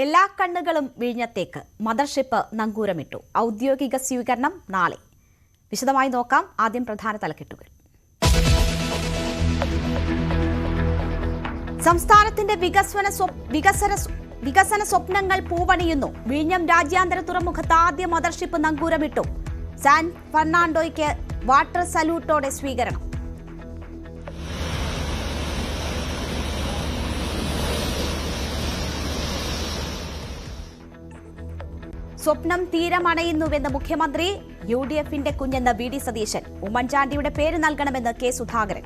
എല്ലാ കണ്ണുകളും വിഴിഞ്ഞത്തേക്ക് മദർഷിപ്പ് നങ്കൂരമിട്ടു. ഔദ്യോഗിക സ്വീകരണം നാളെ. വിശദമായി നോക്കാം. ആദ്യം പ്രധാന തലക്കെട്ടുകൾ. സംസ്ഥാനത്തിന്റെ വികസന സ്വപ്നങ്ങൾ പൂവണിയുന്നു. വിഴിഞ്ഞം രാജ്യാന്തര തുറമുഖത്ത് ആദ്യ മദർഷിപ്പ് നങ്കൂരമിട്ടു. സാൻ ഫെർണാണ്ടോയ്ക്ക് വാട്ടർ സല്യൂട്ടോടെ സ്വീകരണം. സ്വപ്നം തീരമണയുന്നുവെന്ന് മുഖ്യമന്ത്രി. UDFന്റെ കുഞ്ഞെന്ന് VD സതീശൻ. ഉമ്മൻചാണ്ടിയുടെ പേര് നൽകണമെന്ന് K സുധാകരൻ.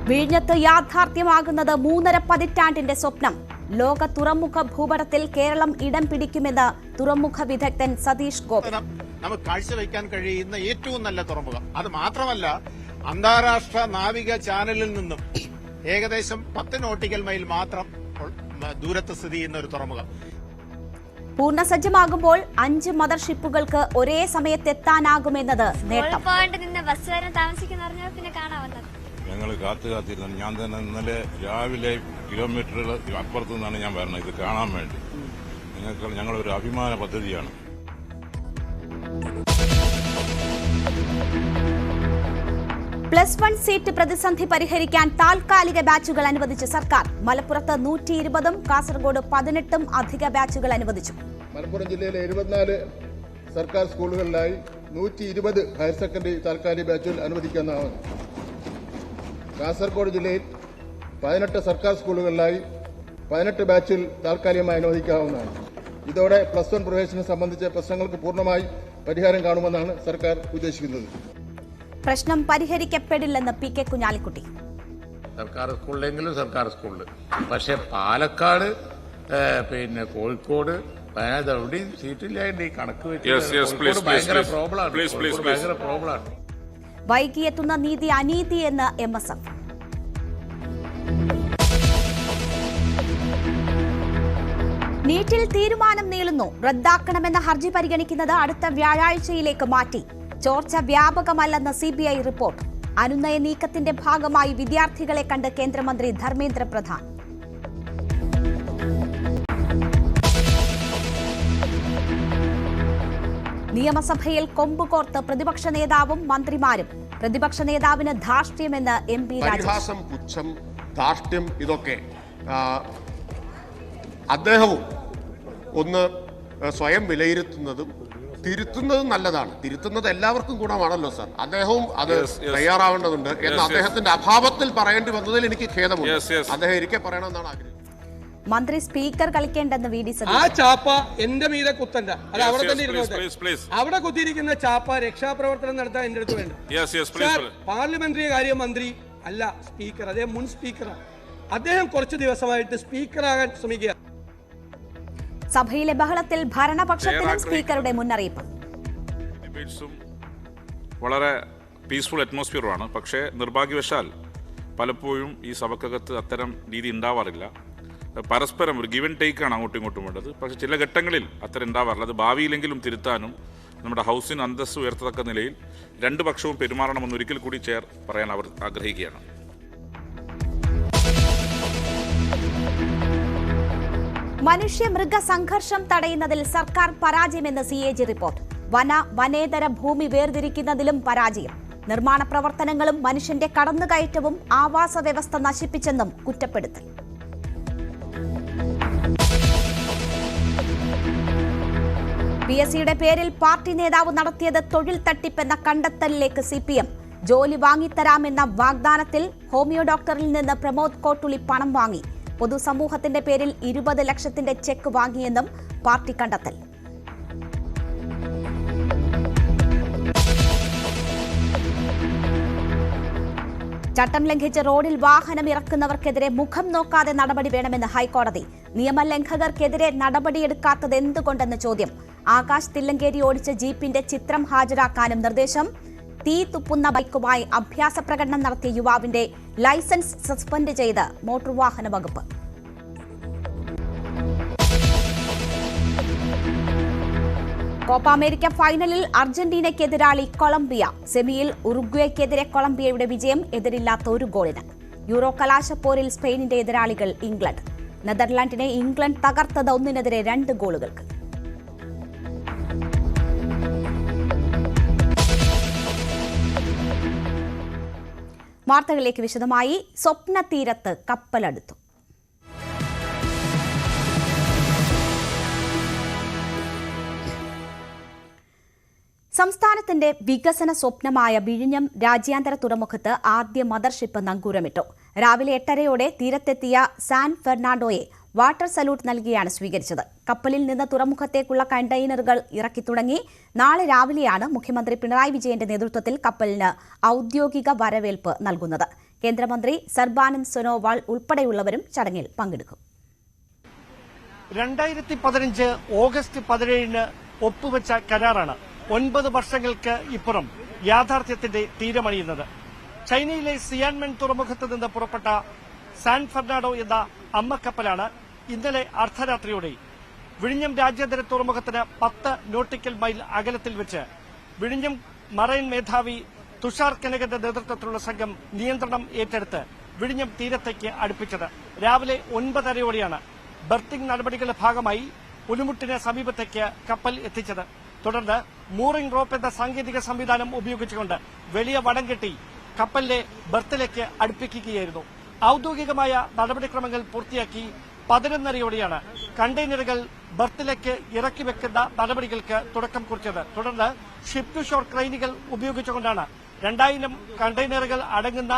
വിഴിഞ്ഞത്ത് യാഥാർത്ഥ്യമാകുന്നത് 3.5 പതിറ്റാണ്ടിന്റെ സ്വപ്നം. ലോക തുറമുഖ ഭൂപടത്തിൽ കേരളം ഇടം പിടിക്കുമെന്ന് തുറമുഖ വിദഗ്ധൻ സതീഷ് ഗോപൻ. നമുക്ക് കാഴ്ചവെക്കാൻ കഴിയുന്ന ഏറ്റവും നല്ല തുറമുഖം. അത് മാത്രമല്ല, അന്താരാഷ്ട്ര നാവിക ചാനലിൽ നിന്നും ഏകദേശം 10 നോട്ടിക്കൽ മൈൽ മാത്രം ദൂരത്ത് സ്ഥിതി ചെയ്യുന്ന ഒരു തുറമുഖം. പൂർണ്ണസജ്ജമാകുമ്പോൾ 5 മദർഷിപ്പുകൾക്ക് ഒരേ സമയത്തെത്താനാകുമെന്നത് നേട്ടം. ഞങ്ങൾ കാത്തിരുന്നു. ഞാൻ തന്നെ ഇന്നലെ രാവിലെ കിലോമീറ്ററുകൾ അപ്പുറത്തു നിന്നാണ് ഞാൻ വരുന്നത് ഇത് കാണാൻ വേണ്ടി. ഞങ്ങളൊരു അഭിമാന പദ്ധതിയാണ്. +1 സീറ്റ് പ്രതിസന്ധി പരിഹരിക്കാൻ താൽക്കാലിക ബാച്ചുകൾ അനുവദിച്ച സർക്കാർ. മലപ്പുറത്ത് 120ഉം കാസർഗോഡ് 18ഉം അധിക ബാച്ചുകൾ അനുവദിച്ചു. മലപ്പുറം ജില്ലയിലെ 74 സർക്കാർ സ്കൂളുകളിലായി 120 ഹയർ സെക്കൻഡറി താൽക്കാലിക ബാച്ചുകൾ അനുവദിക്കാവുന്നതാണ്. കാസർഗോഡ് ജില്ലയിൽ 18 സർക്കാർ സ്കൂളുകളിലായി 18 ബാച്ചുകൾ താൽക്കാലികമായി അനുവദിക്കാവുന്നതാണ്. ഇതോടെ +1 പ്രവേശനം സംബന്ധിച്ച പ്രശ്നങ്ങൾക്ക് പൂർണ്ണമായി പരിഹാരം കാണുമെന്നാണ് സർക്കാർ ഉദ്ദേശിക്കുന്നത്. പ്രശ്നം പരിഹരിക്കപ്പെടില്ലെന്ന് PK കുഞ്ഞാലിക്കുട്ടി. സർക്കാർ സ്കൂളിലെങ്കിലും സർക്കാർ സ്കൂളിൽ, പക്ഷെ പാലക്കാട് കോഴിക്കോട് വയനാട് എവിടെയും സീറ്റില്ലാണ്ട് ഈ കണക്ക് വെച്ച് ഭയങ്കര പ്രോബ്ലമാണ്. വൈകിയെത്തുന്ന നീതി അനീതി എന്ന് MSF. നീറ്റിൽ തീരുമാനം നീളുന്നു. റദ്ദാക്കണമെന്ന ഹർജി പരിഗണിക്കുന്നത് അടുത്ത വ്യാഴാഴ്ചയിലേക്ക് മാറ്റി. ചോർച്ച വ്യാപകമല്ലെന്ന് CBI റിപ്പോർട്ട്. അനുനയ നീക്കത്തിന്റെ ഭാഗമായി വിദ്യാർത്ഥികളെ കണ്ട് കേന്ദ്രമന്ത്രി ധർമ്മേന്ദ്ര പ്രധാൻ. നിയമസഭയിൽ കൊമ്പുകോർത്ത് പ്രതിപക്ഷ നേതാവും മന്ത്രിമാരും. പ്രതിപക്ഷ നേതാവിന് ധാർഷ്ട്യമെന്ന് MP രാജേഷ്. പുച്ഛം, ധാർഷ്ട്യം ഇതൊക്കെ അദ്ദേഹവും ഒന്ന് സ്വയം വിലയിരുത്തുന്നതും തിരുത്തുന്നതും നല്ലതാണ്. തിരുത്തുന്നത് എല്ലാവർക്കും ഗുണമാണല്ലോ സാർ. അദ്ദേഹവും അത് തയ്യാറാവേണ്ടതുണ്ട് എന്ന് അദ്ദേഹത്തിന്റെ അഭാവത്തിൽ പറയേണ്ടി വന്നതിൽ എനിക്ക് ഖേദമുണ്ട്. അദ്ദേഹം ഇരിക്കെ പറയണമെന്നാണ് ആഗ്രഹിക്കുന്നത്. മന്ത്രി സ്പീക്കർ കളിക്കേണ്ടെന്ന് VD സതീശൻ. ആ ചാപ്പ എന്റെ മീതെ കുത്തണ്ട, അത് അവിടെ തന്നെ ഇരുന്നോട്ടെ. അവിടെ കുത്തിയിരിക്കുന്ന ചാപ്പ രക്ഷാപ്രവർത്തനം നടത്താൻ എന്റെ അടുത്ത് വേണ്ട. പാർലമെന്ററി കാര്യ മന്ത്രി അല്ല സ്പീക്കർ, അദ്ദേഹം മുൻ സ്പീക്കറാണ്. അദ്ദേഹം കുറച്ചു ദിവസമായിട്ട് സ്പീക്കറാകാൻ ശ്രമിക്കുക. സഭയിലെ ബഹളത്തിൽ ഭരണപക്ഷത്തിനും സ്പീക്കറുടെ മുന്നറിയിപ്പ്. വളരെ പീസ്ഫുൾ അറ്റ്മോസ്ഫിയറാണ്. പക്ഷേ നിർഭാഗ്യവശാൽ പലപ്പോഴും ഈ സഭക്കകത്ത് അത്തരം രീതി ഉണ്ടാവാറില്ല. പരസ്പരം ഒരു ഗിവ് ആൻഡ് ടേക്ക് ആണ് അങ്ങോട്ടും ഇങ്ങോട്ടും വേണ്ടത്. പക്ഷേ ചില ഘട്ടങ്ങളിൽ അത്തരം ഉണ്ടാവാറില്ല. അത് ഭാവിയിലെങ്കിലും തിരുത്താനും നമ്മുടെ ഹൗസിന് അന്തസ്സ് ഉയർത്തത്തക്ക നിലയിൽ 2 പക്ഷവും പെരുമാറണമെന്ന് ഒരിക്കൽ കൂടി ചെയർ പറയാൻ അവർ ആഗ്രഹിക്കുകയാണ്. മനുഷ്യ മൃഗ സംഘർഷം തടയുന്നതിൽ സർക്കാർ പരാജയമെന്ന് CAG റിപ്പോർട്ട്. വനേതര ഭൂമി വേർതിരിക്കുന്നതിലും പരാജയം. നിർമ്മാണ പ്രവർത്തനങ്ങളും മനുഷ്യന്റെ കടന്നുകയറ്റവും ആവാസ വ്യവസ്ഥ നശിപ്പിച്ചെന്നും കുറ്റപ്പെടുത്തൽ. PSCയുടെ പേരിൽ പാർട്ടി നേതാവ് നടത്തിയത് തൊഴിൽ തട്ടിപ്പെന്ന കണ്ടെത്തലിലേക്ക് CPM. ജോലി വാങ്ങിത്തരാമെന്ന വാഗ്ദാനത്തിൽ ഹോമിയോ ഡോക്ടറിൽ നിന്ന് പ്രമോദ് കോട്ടുളി പണം വാങ്ങി. പൊതുസമൂഹത്തിന്റെ പേരിൽ 20 ലക്ഷത്തിന്റെ ചെക്ക് വാങ്ങിയെന്നും പാർട്ടി കണ്ടെത്തൽ. ചട്ടം ലംഘിച്ച് റോഡിൽ വാഹനം ഇറക്കുന്നവർക്കെതിരെ മുഖം നോക്കാതെ നടപടി വേണമെന്ന് ഹൈക്കോടതി. നിയമലംഘകർക്കെതിരെ നടപടിയെടുക്കാത്തത് എന്തുകൊണ്ടെന്ന് ചോദ്യം. ആകാശ് തില്ലങ്കേരി ഓടിച്ച ജീപ്പിന്റെ ചിത്രം ഹാജരാക്കാനും നിർദ്ദേശം. തീ തുപ്പുന്ന ബൈക്കുമായി അഭ്യാസ പ്രകടനം നടത്തിയ യുവാവിന്റെ ലൈസൻസ് സസ്പെൻഡ് ചെയ്ത് മോട്ടോർ വാഹന വകുപ്പ്. കോപ്പ അമേരിക്ക ഫൈനലിൽ അർജന്റീനയ്ക്കെതിരാളി കൊളംബിയ. സെമിയിൽ ഉറുഗ്വേക്കെതിരെ കൊളംബിയയുടെ വിജയം. എതിരില്ലാത്ത 1 ഗോളിന്. യൂറോ കലാശപ്പോരിൽ സ്പെയിനിന്റെ എതിരാളികൾ ഇംഗ്ലണ്ട്. നെതർലാൻഡിനെ ഇംഗ്ലണ്ട് തകർത്തത് 1-നെതിരെ 2 ഗോളുകൾക്ക്. വാർത്തകളിലേക്ക് വിശദമായി. സ്വപ്ന തീരത്ത് കപ്പലടുത്തു. സംസ്ഥാനത്തിന്റെ വികസന സ്വപ്നമായ വിഴിഞ്ഞം രാജ്യാന്തര തുറമുഖത്ത് ആദ്യ മദർഷിപ്പ് നങ്കൂരമിട്ടു. രാവിലെ 8:30യോടെ തീരത്തെത്തിയ സാൻ ഫെർണാണ്ടോയെ വാട്ടർ സല്യൂട്ട് നൽകിയാണ് സ്വീകരിച്ചത്. കപ്പലിൽ നിന്ന് തുറമുഖത്തേക്കുള്ള കണ്ടെയ്നറുകൾ ഇറക്കി തുടങ്ങി. നാളെ രാവിലെയാണ് മുഖ്യമന്ത്രി പിണറായി വിജയന്റെ നേതൃത്വത്തിൽ കപ്പലിന് ഔദ്യോഗിക വരവേൽപ്പ് നൽകുന്നത്. കേന്ദ്രമന്ത്രി സർബാനന്ദ് സോനോവാൾ ഉൾപ്പെടെയുള്ളവരും ചടങ്ങിൽ പങ്കെടുക്കും. 2015 ഓഗസ്റ്റ് 17 ഒപ്പുവെച്ച കരാറാണ് 9 വർഷങ്ങൾക്ക് ഇപ്പുറം യാഥാർത്ഥ്യത്തിന്റെ തീരമണിയുന്നത്. ചൈനയിലെ സിയാൻമെൻ തുറമുഖത്ത് നിന്ന് പുറപ്പെട്ട സാൻ ഫെർണാണ്ടോ എന്ന അമ്മക്കപ്പലാണ് ഇന്നലെ അർദ്ധരാത്രിയോടെ വിഴിഞ്ഞം രാജ്യാന്തര തുറമുഖത്തിന് 10 നോട്ടിക്കൽ മൈൽ അകലത്തിൽ വെച്ച് വിഴിഞ്ഞം മറൈൻ മേധാവി തുഷാർ കനകന്റെ നേതൃത്വത്തിലുള്ള സംഘം നിയന്ത്രണം ഏറ്റെടുത്ത് വിഴിഞ്ഞം തീരത്തേക്ക് അടുപ്പിച്ചത്. രാവിലെ 9:30യോടെയാണ് ബർത്തിംഗ് നടപടികളുടെ ഭാഗമായി പുലിമുട്ടിന് സമീപത്തേക്ക് കപ്പൽ എത്തിച്ചത്. തുടർന്ന് മൂറിംഗ് റോപ്പ് എന്ന സാങ്കേതിക സംവിധാനം ഉപയോഗിച്ചുകൊണ്ട് വലിയ വടം കെട്ടി കപ്പലിനെ ബർത്തിലേക്ക് അടുപ്പിക്കുകയായിരുന്നു. ഔദ്യോഗികമായ നടപടിക്രമങ്ങൾ പൂർത്തിയാക്കി 11:30യോടെയാണ് കണ്ടെയ്നറുകൾ ബർത്തിലേക്ക് ഇറക്കി വെക്കുന്ന നടപടികൾക്ക് തുടക്കം കുറിച്ചത്. തുടർന്ന് ഷിപ്പ് ടു ഷോർ ക്രെയിനുകൾ ഉപയോഗിച്ചുകൊണ്ടാണ് 2000 കണ്ടെയ്നറുകൾ അടങ്ങുന്ന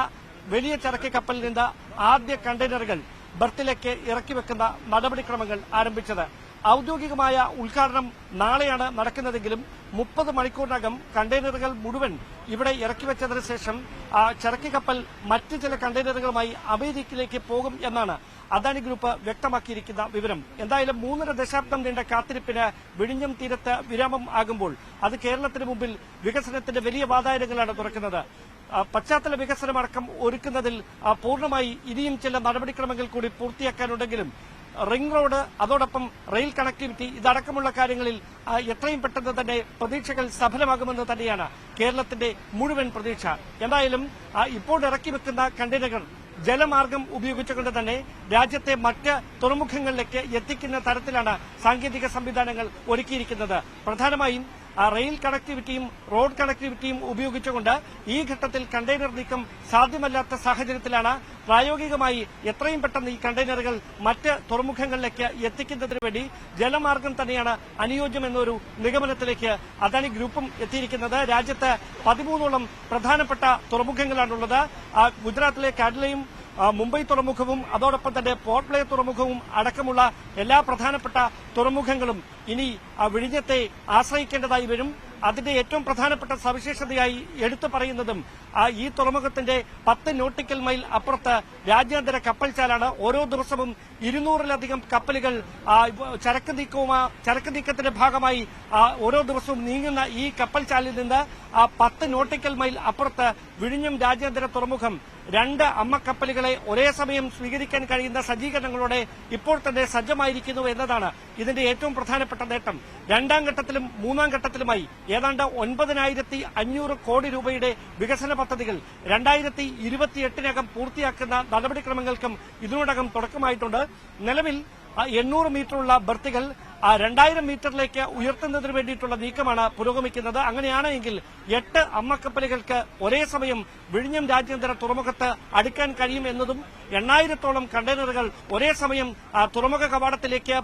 വലിയ ചരക്ക് കപ്പലിൽ നിന്ന് ആദ്യ കണ്ടെയ്നറുകൾ ബർത്തിലേക്ക് ഇറക്കി വെക്കുന്ന നടപടിക്രമങ്ങൾ ആരംഭിച്ചത്. ഔദ്യോഗികമായ ഉദ്ഘാടനം നാളെയാണ് നടക്കുന്നതെങ്കിലും 30 മണിക്കൂറിനകം കണ്ടെയ്നറുകൾ മുഴുവൻ ഇവിടെ ഇറക്കി വെച്ചതിന് ശേഷം ചരക്ക് കപ്പൽ മറ്റ് ചില കണ്ടെയ്നറുകളുമായി അമേരിക്കയിലേക്ക് പോകും എന്നാണ് അദാനി ഗ്രൂപ്പ് വ്യക്തമാക്കിയിരിക്കുന്ന വിവരം. എന്തായാലും 3.5 ദശാബ്ദം നീണ്ട കാത്തിരിപ്പിന് വിഴിഞ്ഞം തീരത്ത് വിരാമം ആകുമ്പോൾ അത് കേരളത്തിന് മുമ്പിൽ വികസനത്തിന്റെ വലിയ വാതായനങ്ങളാണ് തുറക്കുന്നത്. പശ്ചാത്തല വികസനമടക്കം ഒരുക്കുന്നതിൽ പൂർണ്ണമായി ഇനിയും ചില നടപടിക്രമങ്ങൾ കൂടി പൂർത്തിയാക്കാനുണ്ടെങ്കിലും റിംഗ് റോഡ്, അതോടൊപ്പം റെയിൽ കണക്ടിവിറ്റി ഇതടക്കമുള്ള കാര്യങ്ങളിൽ എത്രയും പെട്ടെന്ന് തന്നെ പ്രതീക്ഷകൾ സഫലമാകുമെന്ന് തന്നെയാണ് കേരളത്തിന്റെ മുഴുവൻ പ്രതീക്ഷ. എന്തായാലും ഇപ്പോൾ ഇറക്കി വെക്കുന്ന കണ്ടെയ്നറുകൾ ജലമാർഗം ഉപയോഗിച്ചുകൊണ്ട് തന്നെ രാജ്യത്തെ മറ്റ് തുറമുഖങ്ങളിലേക്ക് എത്തിക്കുന്ന തരത്തിലാണ് സാങ്കേതിക സംവിധാനങ്ങൾ ഒരുക്കിയിരിക്കുന്നത്. പ്രധാനമായും റെയിൽ കണക്ടിവിറ്റിയും റോഡ് കണക്ടിവിറ്റിയും ഉപയോഗിച്ചുകൊണ്ട് ഈ ഘട്ടത്തിൽ കണ്ടെയ്നർ നീക്കം സാധ്യമല്ലാത്ത സാഹചര്യത്തിലാണ് പ്രായോഗികമായി എത്രയും പെട്ടെന്ന് ഈ കണ്ടെയ്നറുകൾ മറ്റ് തുറമുഖങ്ങളിലേക്ക് എത്തിക്കുന്നതിന് വേണ്ടി ജലമാർഗം തന്നെയാണ് അനുയോജ്യമെന്നൊരു നിഗമനത്തിലേക്ക് അദാനി ഗ്രൂപ്പും എത്തിയിരിക്കുന്നത്. രാജ്യത്ത് 13ഓളം പ്രധാനപ്പെട്ട തുറമുഖങ്ങളാണുള്ളത്. ഗുജറാത്തിലെ കാഡ്ലയും മുംബൈ തുറമുഖവും അതോടൊപ്പം തന്നെ പോർട്ട് ബ്ലെയർ തുറമുഖവും അടക്കമുള്ള എല്ലാ പ്രധാനപ്പെട്ട തുറമുഖങ്ങളും ഇനി വിഴിഞ്ഞത്തെ ആശ്രയിക്കേണ്ടതായി വരും. അതിന്റെ ഏറ്റവും പ്രധാനപ്പെട്ട സവിശേഷതയായി എടുത്തു പറയുന്നതും ഈ തുറമുഖത്തിന്റെ 10 നോട്ടിക്കൽ മൈൽ അപ്പുറത്ത് രാജ്യാന്തര കപ്പൽചാലാണ്. ഓരോ ദിവസവും 200-ലധികം കപ്പലുകൾ ചരക്ക് നീക്കത്തിന്റെ ഭാഗമായി ഓരോ ദിവസവും നീങ്ങുന്ന ഈ കപ്പൽചാലിൽ നിന്ന് 10 നോട്ടിക്കൽ മൈൽ അപ്പുറത്ത് വിഴിഞ്ഞം രാജ്യാന്തര തുറമുഖം 2 അമ്മക്കപ്പലുകളെ ഒരേ സമയം സ്വീകരിക്കാൻ കഴിയുന്ന സജ്ജീകരണങ്ങളോടെ ഇപ്പോൾ തന്നെ സജ്ജമായിരിക്കുന്നു എന്നതാണ് ഇതിന്റെ ഏറ്റവും പ്രധാനപ്പെട്ട നേട്ടം. 2ാം ഘട്ടത്തിലും 3ാം ഘട്ടത്തിലുമായി ഏതാണ്ട് 9,500 കോടി രൂപയുടെ വികസന പദ്ധതികൾ 2028-നകം പൂർത്തിയാക്കുന്ന നടപടിക്രമങ്ങൾക്കും ഇതിനോടകം തുടക്കമായിട്ടുണ്ട്. നിലവിൽ 800 മീറ്ററുള്ള ബർത്തുകൾ 2000 മീറ്ററിലേക്ക് ഉയർത്തുന്നതിന് വേണ്ടിയിട്ടുള്ള നീക്കമാണ് പുരോഗമിക്കുന്നത്. അങ്ങനെയാണെങ്കിൽ 8 അമ്മക്കപ്പലുകൾക്ക് ഒരേ സമയം വിഴിഞ്ഞം രാജ്യാന്തര തുറമുഖത്ത് അടുക്കാൻ കഴിയും എന്നതും 8,000-ഓളം കണ്ടെയ്നറുകൾ ഒരേ സമയം തുറമുഖ കവാടത്തിലേക്ക്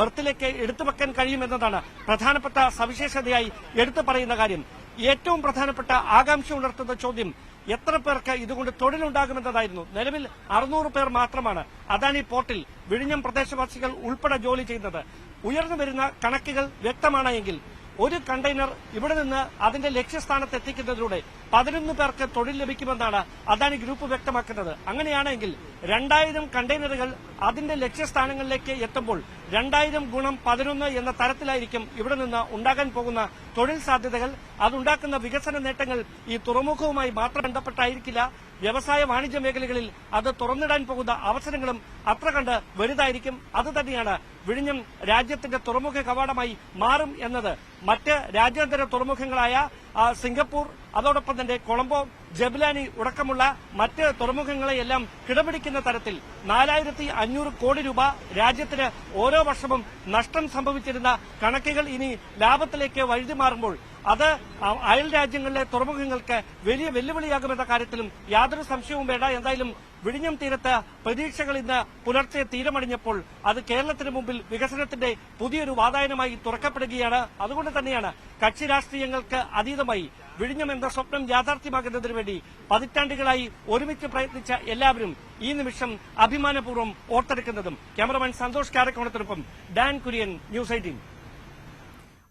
ബർത്തിലേക്ക് എടുത്തുവെക്കാൻ കഴിയുമെന്നതാണ് പ്രധാനപ്പെട്ട സവിശേഷതയായി എടുത്തു പറയുന്ന കാര്യം. ഏറ്റവും പ്രധാനപ്പെട്ട ആകാംക്ഷ ഉണർത്തുന്ന ചോദ്യം എത്ര പേർക്ക് ഇതുകൊണ്ട് തൊഴിലുണ്ടാകുമെന്നതായിരുന്നു. നിലവിൽ 600 പേർ മാത്രമാണ് അദാനി പോർട്ടിൽ വിഴിഞ്ഞം പ്രദേശവാസികൾ ഉൾപ്പെടെ ജോലി ചെയ്യുന്നത്. ഉയർന്നു വരുന്ന കണക്കുകൾ വ്യക്തമാണ് എങ്കിൽ ഒരു കണ്ടെയ്നർ ഇവിടെ നിന്ന് അതിന്റെ ലക്ഷ്യസ്ഥാനത്ത് എത്തിക്കുന്നതിലൂടെ 11 പേർക്ക് തൊഴിൽ ലഭിക്കുമെന്നാണ് അദാനി ഗ്രൂപ്പ് വ്യക്തമാക്കുന്നത്. അങ്ങനെയാണെങ്കിൽ 2000 കണ്ടെയ്നറുകൾ അതിന്റെ ലക്ഷ്യസ്ഥാനങ്ങളിലേക്ക് എത്തുമ്പോൾ 2000 ഗുണം 11 എന്ന തരത്തിലായിരിക്കും ഇവിടെ നിന്ന് ഉണ്ടാകാൻ പോകുന്ന തൊഴിൽ സാധ്യതകൾ. അതുണ്ടാക്കുന്ന വികസന നേട്ടങ്ങൾ ഈ തുറമുഖവുമായി മാത്രം ബന്ധപ്പെട്ടായിരിക്കില്ല. വ്യവസായ വാണിജ്യ മേഖലകളിൽ അത് തുറന്നിടാൻ പോകുന്ന അവസരങ്ങളും അത്ര കണ്ട് വലുതായിരിക്കും. അതുതന്നെയാണ് വിഴിഞ്ഞം രാജ്യത്തിന്റെ തുറമുഖ കവാടമായി മാറും എന്നത് മറ്റ് രാജ്യാന്തര തുറമുഖങ്ങളായ സിംഗപ്പൂർ, അതോടൊപ്പം തന്നെ കൊളംബോ, ജബലാനി അടക്കമുള്ള മറ്റ് തുറമുഖങ്ങളെയെല്ലാം കിടപിടിക്കുന്ന തരത്തിൽ 4500 കോടി രൂപ രാജ്യത്തിന് ഓരോ വർഷവും നഷ്ടം സംഭവിച്ചിരുന്ന കണക്കുകൾ ഇനി ലാഭത്തിലേക്ക് വഴുതി മാറുമ്പോൾ അത് അയൽ രാജ്യങ്ങളിലെ തുറമുഖങ്ങൾക്ക് വലിയ വെല്ലുവിളിയാകുമെന്ന കാര്യത്തിലും യാതൊരു സംശയവും വേണ്ട. എന്തായാലും വിഴിഞ്ഞം തീരത്ത് പ്രതീക്ഷകൾ ഇന്ന് പുലർച്ചെ തീരമണിഞ്ഞപ്പോൾ അത് കേരളത്തിന് മുമ്പിൽ വികസനത്തിന്റെ പുതിയൊരു വാതായനമായി തുറക്കപ്പെടുകയാണ്. അതുകൊണ്ട് തന്നെയാണ് കക്ഷി രാഷ്ട്രീയങ്ങൾക്ക് അതീതമായി വിഴിഞ്ഞം എന്ന സ്വപ്നം യാഥാർത്ഥ്യമാക്കുന്നതിന് വേണ്ടി പതിറ്റാണ്ടുകളായി ഒരുമിച്ച് പ്രയത്നിച്ച എല്ലാവരും ഈ നിമിഷം അഭിമാനപൂർവ്വം ഓർത്തെടുക്കുന്നതും. ക്യാമറമാൻ സന്തോഷ് കാരക്കോണത്തിനൊപ്പം ഡാൻ കുര്യൻ, ന്യൂസ് 18.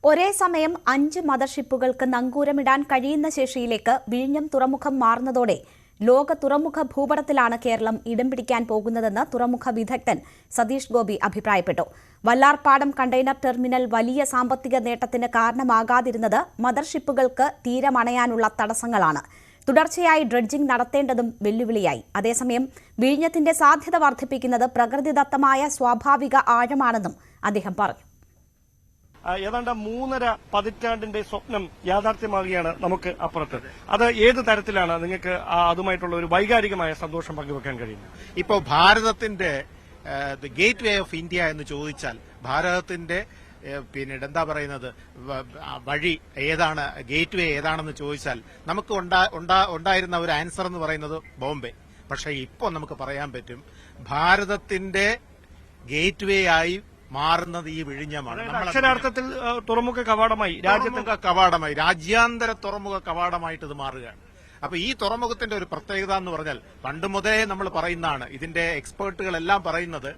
ഒരേ സമയം 5 മദർഷിപ്പുകൾക്ക് നങ്കൂരമിടാൻ കഴിയുന്ന ശേഷിയിലേക്ക് വിഴിഞ്ഞം തുറമുഖം മാറുന്നതോടെ ലോക തുറമുഖ ഭൂപടത്തിലാണ് കേരളം ഇടം പിടിക്കാൻ പോകുന്നതെന്ന് തുറമുഖ വിദഗ്ധൻ സതീഷ് ഗോപി അഭിപ്രായപ്പെട്ടു. വല്ലാർപാടം കണ്ടെയ്നർ ടെർമിനൽ വലിയ സാമ്പത്തിക നേട്ടത്തിന് കാരണമാകാതിരുന്നത് മദർഷിപ്പുകൾക്ക് തീരമണയാനുള്ള തടസ്സങ്ങളാണ്. തുടർച്ചയായി ഡ്രഡ്ജിംഗ് നടത്തേണ്ടതും വെല്ലുവിളിയായി. അതേസമയം വിഴിഞ്ഞത്തിന്റെ സാധ്യത വർദ്ധിപ്പിക്കുന്നത് പ്രകൃതിദത്തമായ സ്വാഭാവിക ആഴമാണെന്നും അദ്ദേഹം പറഞ്ഞു. ഏതാണ്ട് 3.5 പതിറ്റാണ്ടിന്റെ സ്വപ്നം യാഥാർത്ഥ്യമാകുകയാണ് നമുക്ക് അപ്പുറത്ത്. അത് ഏത് തരത്തിലാണ് നിങ്ങൾക്ക് അതുമായിട്ടുള്ള ഒരു വൈകാരികമായ സന്തോഷം പങ്കുവെക്കാൻ കഴിയുന്നത്? ഇപ്പോൾ ഭാരതത്തിന്റെ ഗേറ്റ് വേ ഓഫ് ഇന്ത്യ എന്ന് ചോദിച്ചാൽ ഭാരതത്തിന്റെ പിന്നീട് എന്താ പറയുന്നത് വഴി ഏതാണ്, ഗേറ്റ് വേ ഏതാണെന്ന് ചോദിച്ചാൽ നമുക്ക് ഉണ്ടായിരുന്ന ഒരു ആൻസർ എന്ന് പറയുന്നത് ബോംബെ. പക്ഷെ ഇപ്പോൾ നമുക്ക് പറയാൻ പറ്റും ഭാരതത്തിന്റെ ഗേറ്റ് വേ ആയി മാറുന്നത് ഈ വിഴിഞ്ഞമാണ്. അക്ഷരാർത്ഥത്തിൽ തുറമുഖ കവാടമായി, രാജ്യാന്തര തുറമുഖ കവാടമായിട്ട് ഇത് മാറുകയാണ്. അപ്പൊ ഈ തുറമുഖത്തിന്റെ ഒരു പ്രത്യേകത എന്ന് പറഞ്ഞാൽ പണ്ട് മുതലേ നമ്മൾ പറയുന്നതാണ്, ഇതിന്റെ എക്സ്പേർട്ടുകളെല്ലാം പറയുന്നത്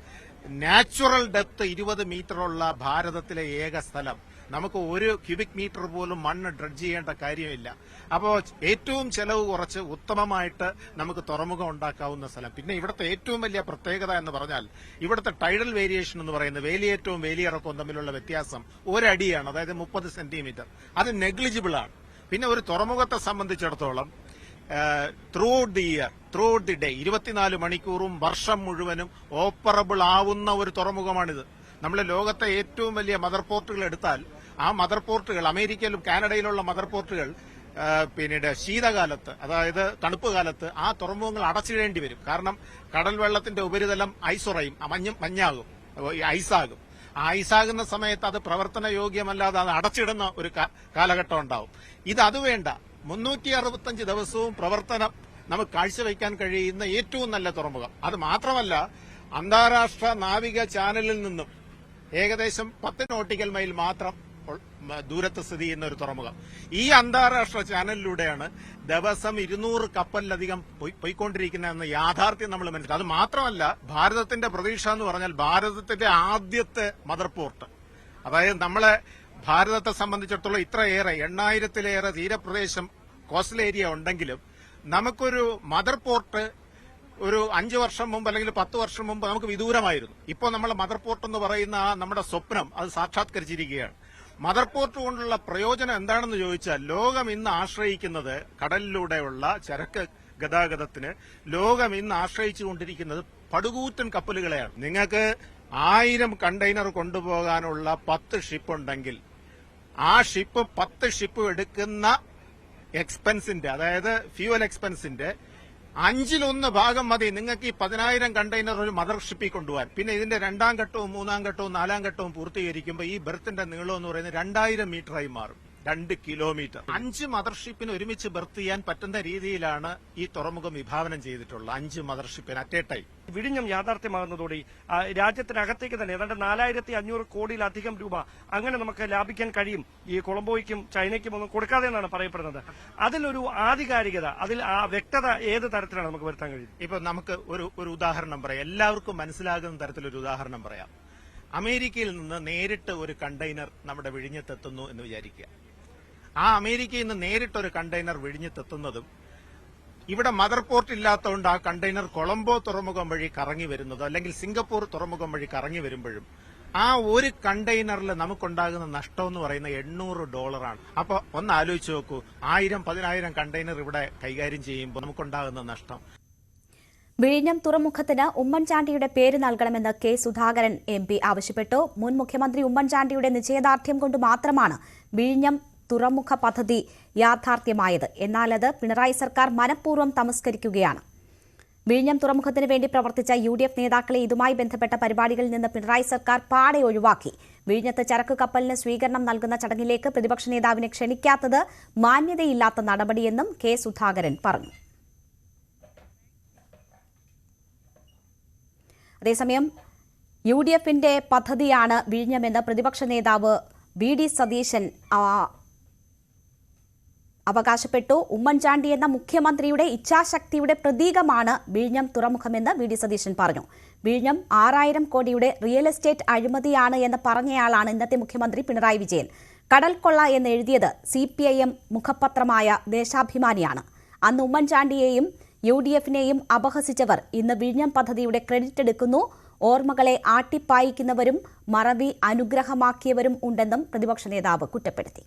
നാച്ചുറൽ ഡെപ്ത് 20 മീറ്ററുള്ള ഭാരതത്തിലെ ഏക സ്ഥലം. നമുക്ക് 1 ക്യൂബിക് മീറ്റർ പോലും മണ്ണ് ഡ്രഡ്ജ് ചെയ്യേണ്ട കാര്യമില്ല. അപ്പോൾ ഏറ്റവും ചെലവ് കുറച്ച് ഉത്തമമായിട്ട് നമുക്ക് തുറമുഖം ഉണ്ടാക്കാവുന്ന സ്ഥലം. പിന്നെ ഇവിടുത്തെ ഏറ്റവും വലിയ പ്രത്യേകത എന്ന് പറഞ്ഞാൽ ഇവിടുത്തെ ടൈഡൽ വേരിയേഷൻ എന്ന് പറയുന്നത് വേലിയേറ്റവും വേലിയിറക്കവും തമ്മിലുള്ള വ്യത്യാസം 1 അടിയാണ്, അതായത് 30 സെന്റിമീറ്റർ. അത് നെഗ്ലിജിബിൾ ആണ്. പിന്നെ ഒരു തുറമുഖത്തെ സംബന്ധിച്ചിടത്തോളം through out the year, through out the day, 24 മണിക്കൂറും വർഷം മുഴുവനും ഓപ്പറബിൾ ആവുന്ന ഒരു തുറമുഖമാണിത്. നമ്മൾ ലോകത്തെ ഏറ്റവും വലിയ മദർ പോർട്ടുകൾ എടുത്താൽ ആ മദർ പോർട്ടുകൾ, അമേരിക്കയിലും കാനഡയിലുള്ള മദർ പോർട്ടുകൾ പിന്നീട് ശീതകാലത്ത്, അതായത് തണുപ്പ് കാലത്ത് ആ തുറമുഖങ്ങൾ അടച്ചിടേണ്ടി വരും. കാരണം കടൽ വെള്ളത്തിന്റെ ഉപരിതലം ഐസുറയും, മഞ്ഞാകും, ഐസാകും. ആ ഐസാകുന്ന സമയത്ത് അത് പ്രവർത്തന യോഗ്യമല്ലാതെ അത് അടച്ചിടുന്ന ഒരു കാലഘട്ടം ഉണ്ടാവും. അത് വേണ്ട, 365 ദിവസവും പ്രവർത്തനം നമുക്ക് കാഴ്ചവെക്കാൻ കഴിയുന്ന ഏറ്റവും നല്ല തുറമുഖം. അത് മാത്രമല്ല അന്താരാഷ്ട്ര നാവിക ചാനലിൽ നിന്നും ഏകദേശം 10 നോട്ടിക്കൽ മൈൽ മാത്രം ദൂരത്ത് സ്ഥിതി ചെയ്യുന്ന ഒരു തുറമുഖം. ഈ അന്താരാഷ്ട്ര ചാനലിലൂടെയാണ് ദിവസം 200 കപ്പലിലധികം പോയിക്കൊണ്ടിരിക്കുന്നതെന്ന യാഥാർത്ഥ്യം നമ്മൾ മനസ്സിലാക്കും. അത് മാത്രമല്ല ഭാരതത്തിന്റെ പ്രതീക്ഷ എന്ന് പറഞ്ഞാൽ ഭാരതത്തിന്റെ ആദ്യത്തെ മദർ പോർട്ട്, അതായത് നമ്മളെ ഭാരതത്തെ സംബന്ധിച്ചിടത്തോളം ഇത്രയേറെ 8000-ലേറെ തീരപ്രദേശം കോസ്റ്റൽ ഏരിയ ഉണ്ടെങ്കിലും നമുക്കൊരു മദർ പോർട്ട് ഒരു 5 വർഷം മുമ്പ് അല്ലെങ്കിൽ 10 വർഷം മുമ്പ് നമുക്ക് വിദൂരമായിരുന്നു. ഇപ്പോൾ നമ്മൾ മദർ പോർട്ട് എന്ന് പറയുന്ന നമ്മുടെ സ്വപ്നം അത് സാക്ഷാത്കരിച്ചിരിക്കുകയാണ്. മദർ പോർട്ട് കൊണ്ടുള്ള പ്രയോജനം എന്താണെന്ന് ചോദിച്ചാൽ ലോകം ഇന്ന് ആശ്രയിക്കുന്നത് കടലിലൂടെയുള്ള ചരക്ക് ഗതാഗതത്തിന് ലോകം ഇന്ന് ആശ്രയിച്ചുകൊണ്ടിരിക്കുന്നത് പടുകൂറ്റൻ കപ്പലുകളെയാണ്. നിങ്ങൾക്ക് 1000 കണ്ടെയ്നർ കൊണ്ടുപോകാനുള്ള 10 ഷിപ്പ് ഉണ്ടെങ്കിൽ ആ ഷിപ്പ് 10 ഷിപ്പ് എടുക്കുന്ന എക്സ്പെൻസിന്റെ, അതായത് ഫ്യൂവൽ എക്സ്പെൻസിന്റെ 1/5 ഭാഗം മതി നിങ്ങൾക്ക് ഈ 10,000 കണ്ടെയ്നർ ഒരു മദർ ഷിപ്പിൽ കൊണ്ടുപോകാൻ. പിന്നെ ഇതിന്റെ 2ാം ഘട്ടവും 3ാം ഘട്ടവും 4ാം ഘട്ടവും പൂർത്തീകരിക്കുമ്പോൾ ഈ ബെർത്തിന്റെ നീളം എന്ന് പറയുന്നത് 2000 മീറ്ററായി മാറും, 2 കിലോമീറ്റർ. 5 മദർഷിപ്പിന് ഒരുമിച്ച് ബെർത്ത് ചെയ്യാൻ പറ്റുന്ന രീതിയിലാണ് ഈ തുറമുഖം വിഭാവനം ചെയ്തിട്ടുള്ളത്. 5 മദർഷിപ്പിന് അറ്റ് എ ടൈം. വിഴിഞ്ഞം യാഥാർത്ഥ്യമാകുന്നതോടെ രാജ്യത്തിനകത്തേക്ക് തന്നെ ഏതാണ്ട് 4500 കോടിയിലധികം രൂപ അങ്ങനെ നമുക്ക് ലാഭിക്കാൻ കഴിയും. ഈ കൊളംബോയ്ക്കും ചൈനയ്ക്കും ഒന്നും കൊടുക്കാതെ എന്നാണ് പറയപ്പെടുന്നത്. അതിലൊരു ആധികാരികത, അതിൽ ആ വ്യക്തത ഏത് തരത്തിലാണ് നമുക്ക് വരുത്താൻ കഴിയും? ഇപ്പൊ നമുക്ക് ഒരു ഉദാഹരണം പറയാം, എല്ലാവർക്കും മനസ്സിലാകുന്ന തരത്തിലൊരു ഉദാഹരണം പറയാം. അമേരിക്കയിൽ നിന്ന് നേരിട്ട് ഒരു കണ്ടെയ്നർ നമ്മുടെ വിഴിഞ്ഞത്തെത്തുന്നു എന്ന് വിചാരിക്കുക. ആ അമേരിക്കയിൽ നിന്ന് നേരിട്ടൊരു കണ്ടെയ്നർ വിഴിഞ്ഞത്തെത്തുന്നതും ഇവിടെ മദർ പോർട്ട് ഇല്ലാത്തതുകൊണ്ട് ആ കണ്ടെയ്നർ കൊളംബോ തുറമുഖം വഴി കറങ്ങി വരുന്നതോ അല്ലെങ്കിൽ സിംഗപ്പൂർ തുറമുഖം വഴി കറങ്ങി വരുമ്പോഴും ആ ഒരു കണ്ടെയ്നറിൽ നമുക്കുണ്ടാകുന്ന നഷ്ടം എന്ന് പറയുന്നത് $800. അപ്പൊ ഒന്ന് ആലോചിച്ച് നോക്കൂ, 1000-10,000 കണ്ടെയ്നർ ഇവിടെ കൈകാര്യം ചെയ്യുമ്പോൾ നമുക്കുണ്ടാകുന്ന നഷ്ടം. വിഴിഞ്ഞം തുറമുഖത്തിന് ഉമ്മൻചാണ്ടിയുടെ പേര് നൽകണമെന്ന് കെ സുധാകരൻ MP ആവശ്യപ്പെട്ടു. മുൻ മുഖ്യമന്ത്രി ഉമ്മൻചാണ്ടിയുടെ നിശ്ചയദാർഢ്യം കൊണ്ട് മാത്രമാണ് വിഴിഞ്ഞം തുറമുഖ പദ്ധതി യാഥാർത്ഥ്യമായത്. എന്നാൽ അത് പിണറായി സർക്കാർ മനഃപൂർവ്വം തമസ്കരിക്കുകയാണ്. വിഴിഞ്ഞം തുറമുഖത്തിന് വേണ്ടി പ്രവർത്തിച്ച UDF നേതാക്കളെ ഇതുമായി ബന്ധപ്പെട്ട പരിപാടികളിൽ നിന്ന് പിണറായി സർക്കാർ പാടെ ഒഴിവാക്കി. വിഴിഞ്ഞത്ത് ചരക്ക് കപ്പലിന് സ്വീകരണം നൽകുന്ന ചടങ്ങിലേക്ക് പ്രതിപക്ഷ നേതാവിനെ ക്ഷണിക്കാത്തത് മാന്യതയില്ലാത്ത നടപടിയെന്നും കെ സുധാകരൻ പറഞ്ഞു. അതേസമയം UDFന്റെ പദ്ധതിയാണ് വിഴിഞ്ഞമെന്ന് പ്രതിപക്ഷ നേതാവ് VD സതീശൻ അവകാശപ്പെട്ടു. ഉമ്മൻചാണ്ടി എന്ന മുഖ്യമന്ത്രിയുടെ ഇച്ഛാശക്തിയുടെ പ്രതീകമാണ് വിഴിഞ്ഞം തുറമുഖമെന്ന് VD സതീശൻ പറഞ്ഞു. വിഴിഞ്ഞം 6000 കോടിയുടെ റിയൽ എസ്റ്റേറ്റ് അഴിമതിയാണ് എന്ന് പറഞ്ഞയാളാണ് ഇന്നത്തെ മുഖ്യമന്ത്രി പിണറായി വിജയൻ. കടൽക്കൊള്ള എന്ന് എഴുതിയത് CPIM മുഖപത്രമായ ദേശാഭിമാനിയാണ്. അന്ന് ഉമ്മൻചാണ്ടിയെയും UDFനെയും അപഹസിച്ചവർ ഇന്ന് വിഴിഞ്ഞം പദ്ധതിയുടെ ക്രെഡിറ്റ് എടുക്കുന്നു. ഓർമ്മകളെ ആട്ടിപ്പായിക്കുന്നവരും മറവി അനുഗ്രഹമാക്കിയവരും ഉണ്ടെന്നും പ്രതിപക്ഷ നേതാവ് കുറ്റപ്പെടുത്തി.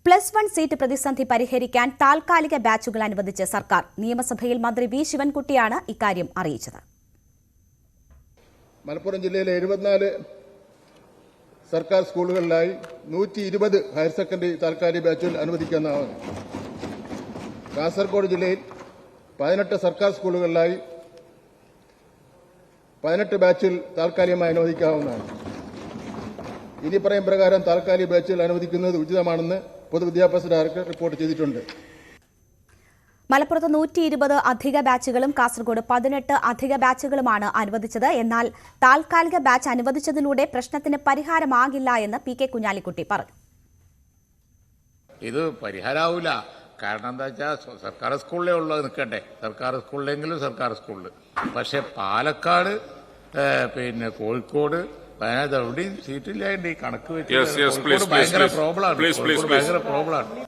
+1 സീറ്റ് പ്രതിസന്ധി പരിഹരിക്കാൻ താൽക്കാലിക ബാച്ചുകൾ അനുവദിച്ച് സർക്കാർ. നിയമസഭയിൽ മന്ത്രി V ശിവൻകുട്ടിയാണ് ഇക്കാര്യം അറിയിച്ചത്. മലപ്പുറം ജില്ലയിലെ 74 സർക്കാർ സ്കൂളുകളിലായി 120 ഹയർ സെക്കൻഡറി താൽക്കാലിക ബാച്ചുകൾ അനുവദിക്കാവുന്നതാണ്. കാസർഗോഡ് ജില്ലയിൽ 18 സർക്കാർ സ്കൂളുകളിലായി 18 ബാച്ചുകൾ താൽക്കാലികമായി അനുവദിക്കാവുന്നതാണ്. ഇനി പറയും പ്രകാരം താൽക്കാലിക ബാച്ചുകൾ അനുവദിക്കുന്നത് ഉചിതമാണെന്ന് പൊതുവിദ്യാഭ്യാസ ഡയറക്ടർ റിപ്പോർട്ട് ചെയ്തിട്ടുണ്ട്. മലപ്പുറത്ത് 120 അധിക ബാച്ചുകളും കാസർഗോഡ് 18 അധിക ബാച്ചുകളുമാണ് അനുവദിച്ചത്. എന്നാൽ താൽക്കാലിക ബാച്ച് അനുവദിച്ചതിലൂടെ പ്രശ്നത്തിന് പരിഹാരമാകില്ല എന്ന് PK കുഞ്ഞാലിക്കുട്ടി പറഞ്ഞു. ഇത് പരിഹാരമാവില്ല. കാരണം എന്താ വെച്ചാൽ സർക്കാർ സ്കൂളിലേ ഉള്ളത് നിൽക്കട്ടെ. സർക്കാർ സ്കൂളിലെങ്കിലും സർക്കാർ സ്കൂളിൽ. പക്ഷെ പാലക്കാട് കോഴിക്കോട് വയനാട് എവിടെയും സീറ്റില്ലാണ്ട് ഈ കണക്ക് വെച്ച് ഭയങ്കര പ്രോബ്ലമാണ്.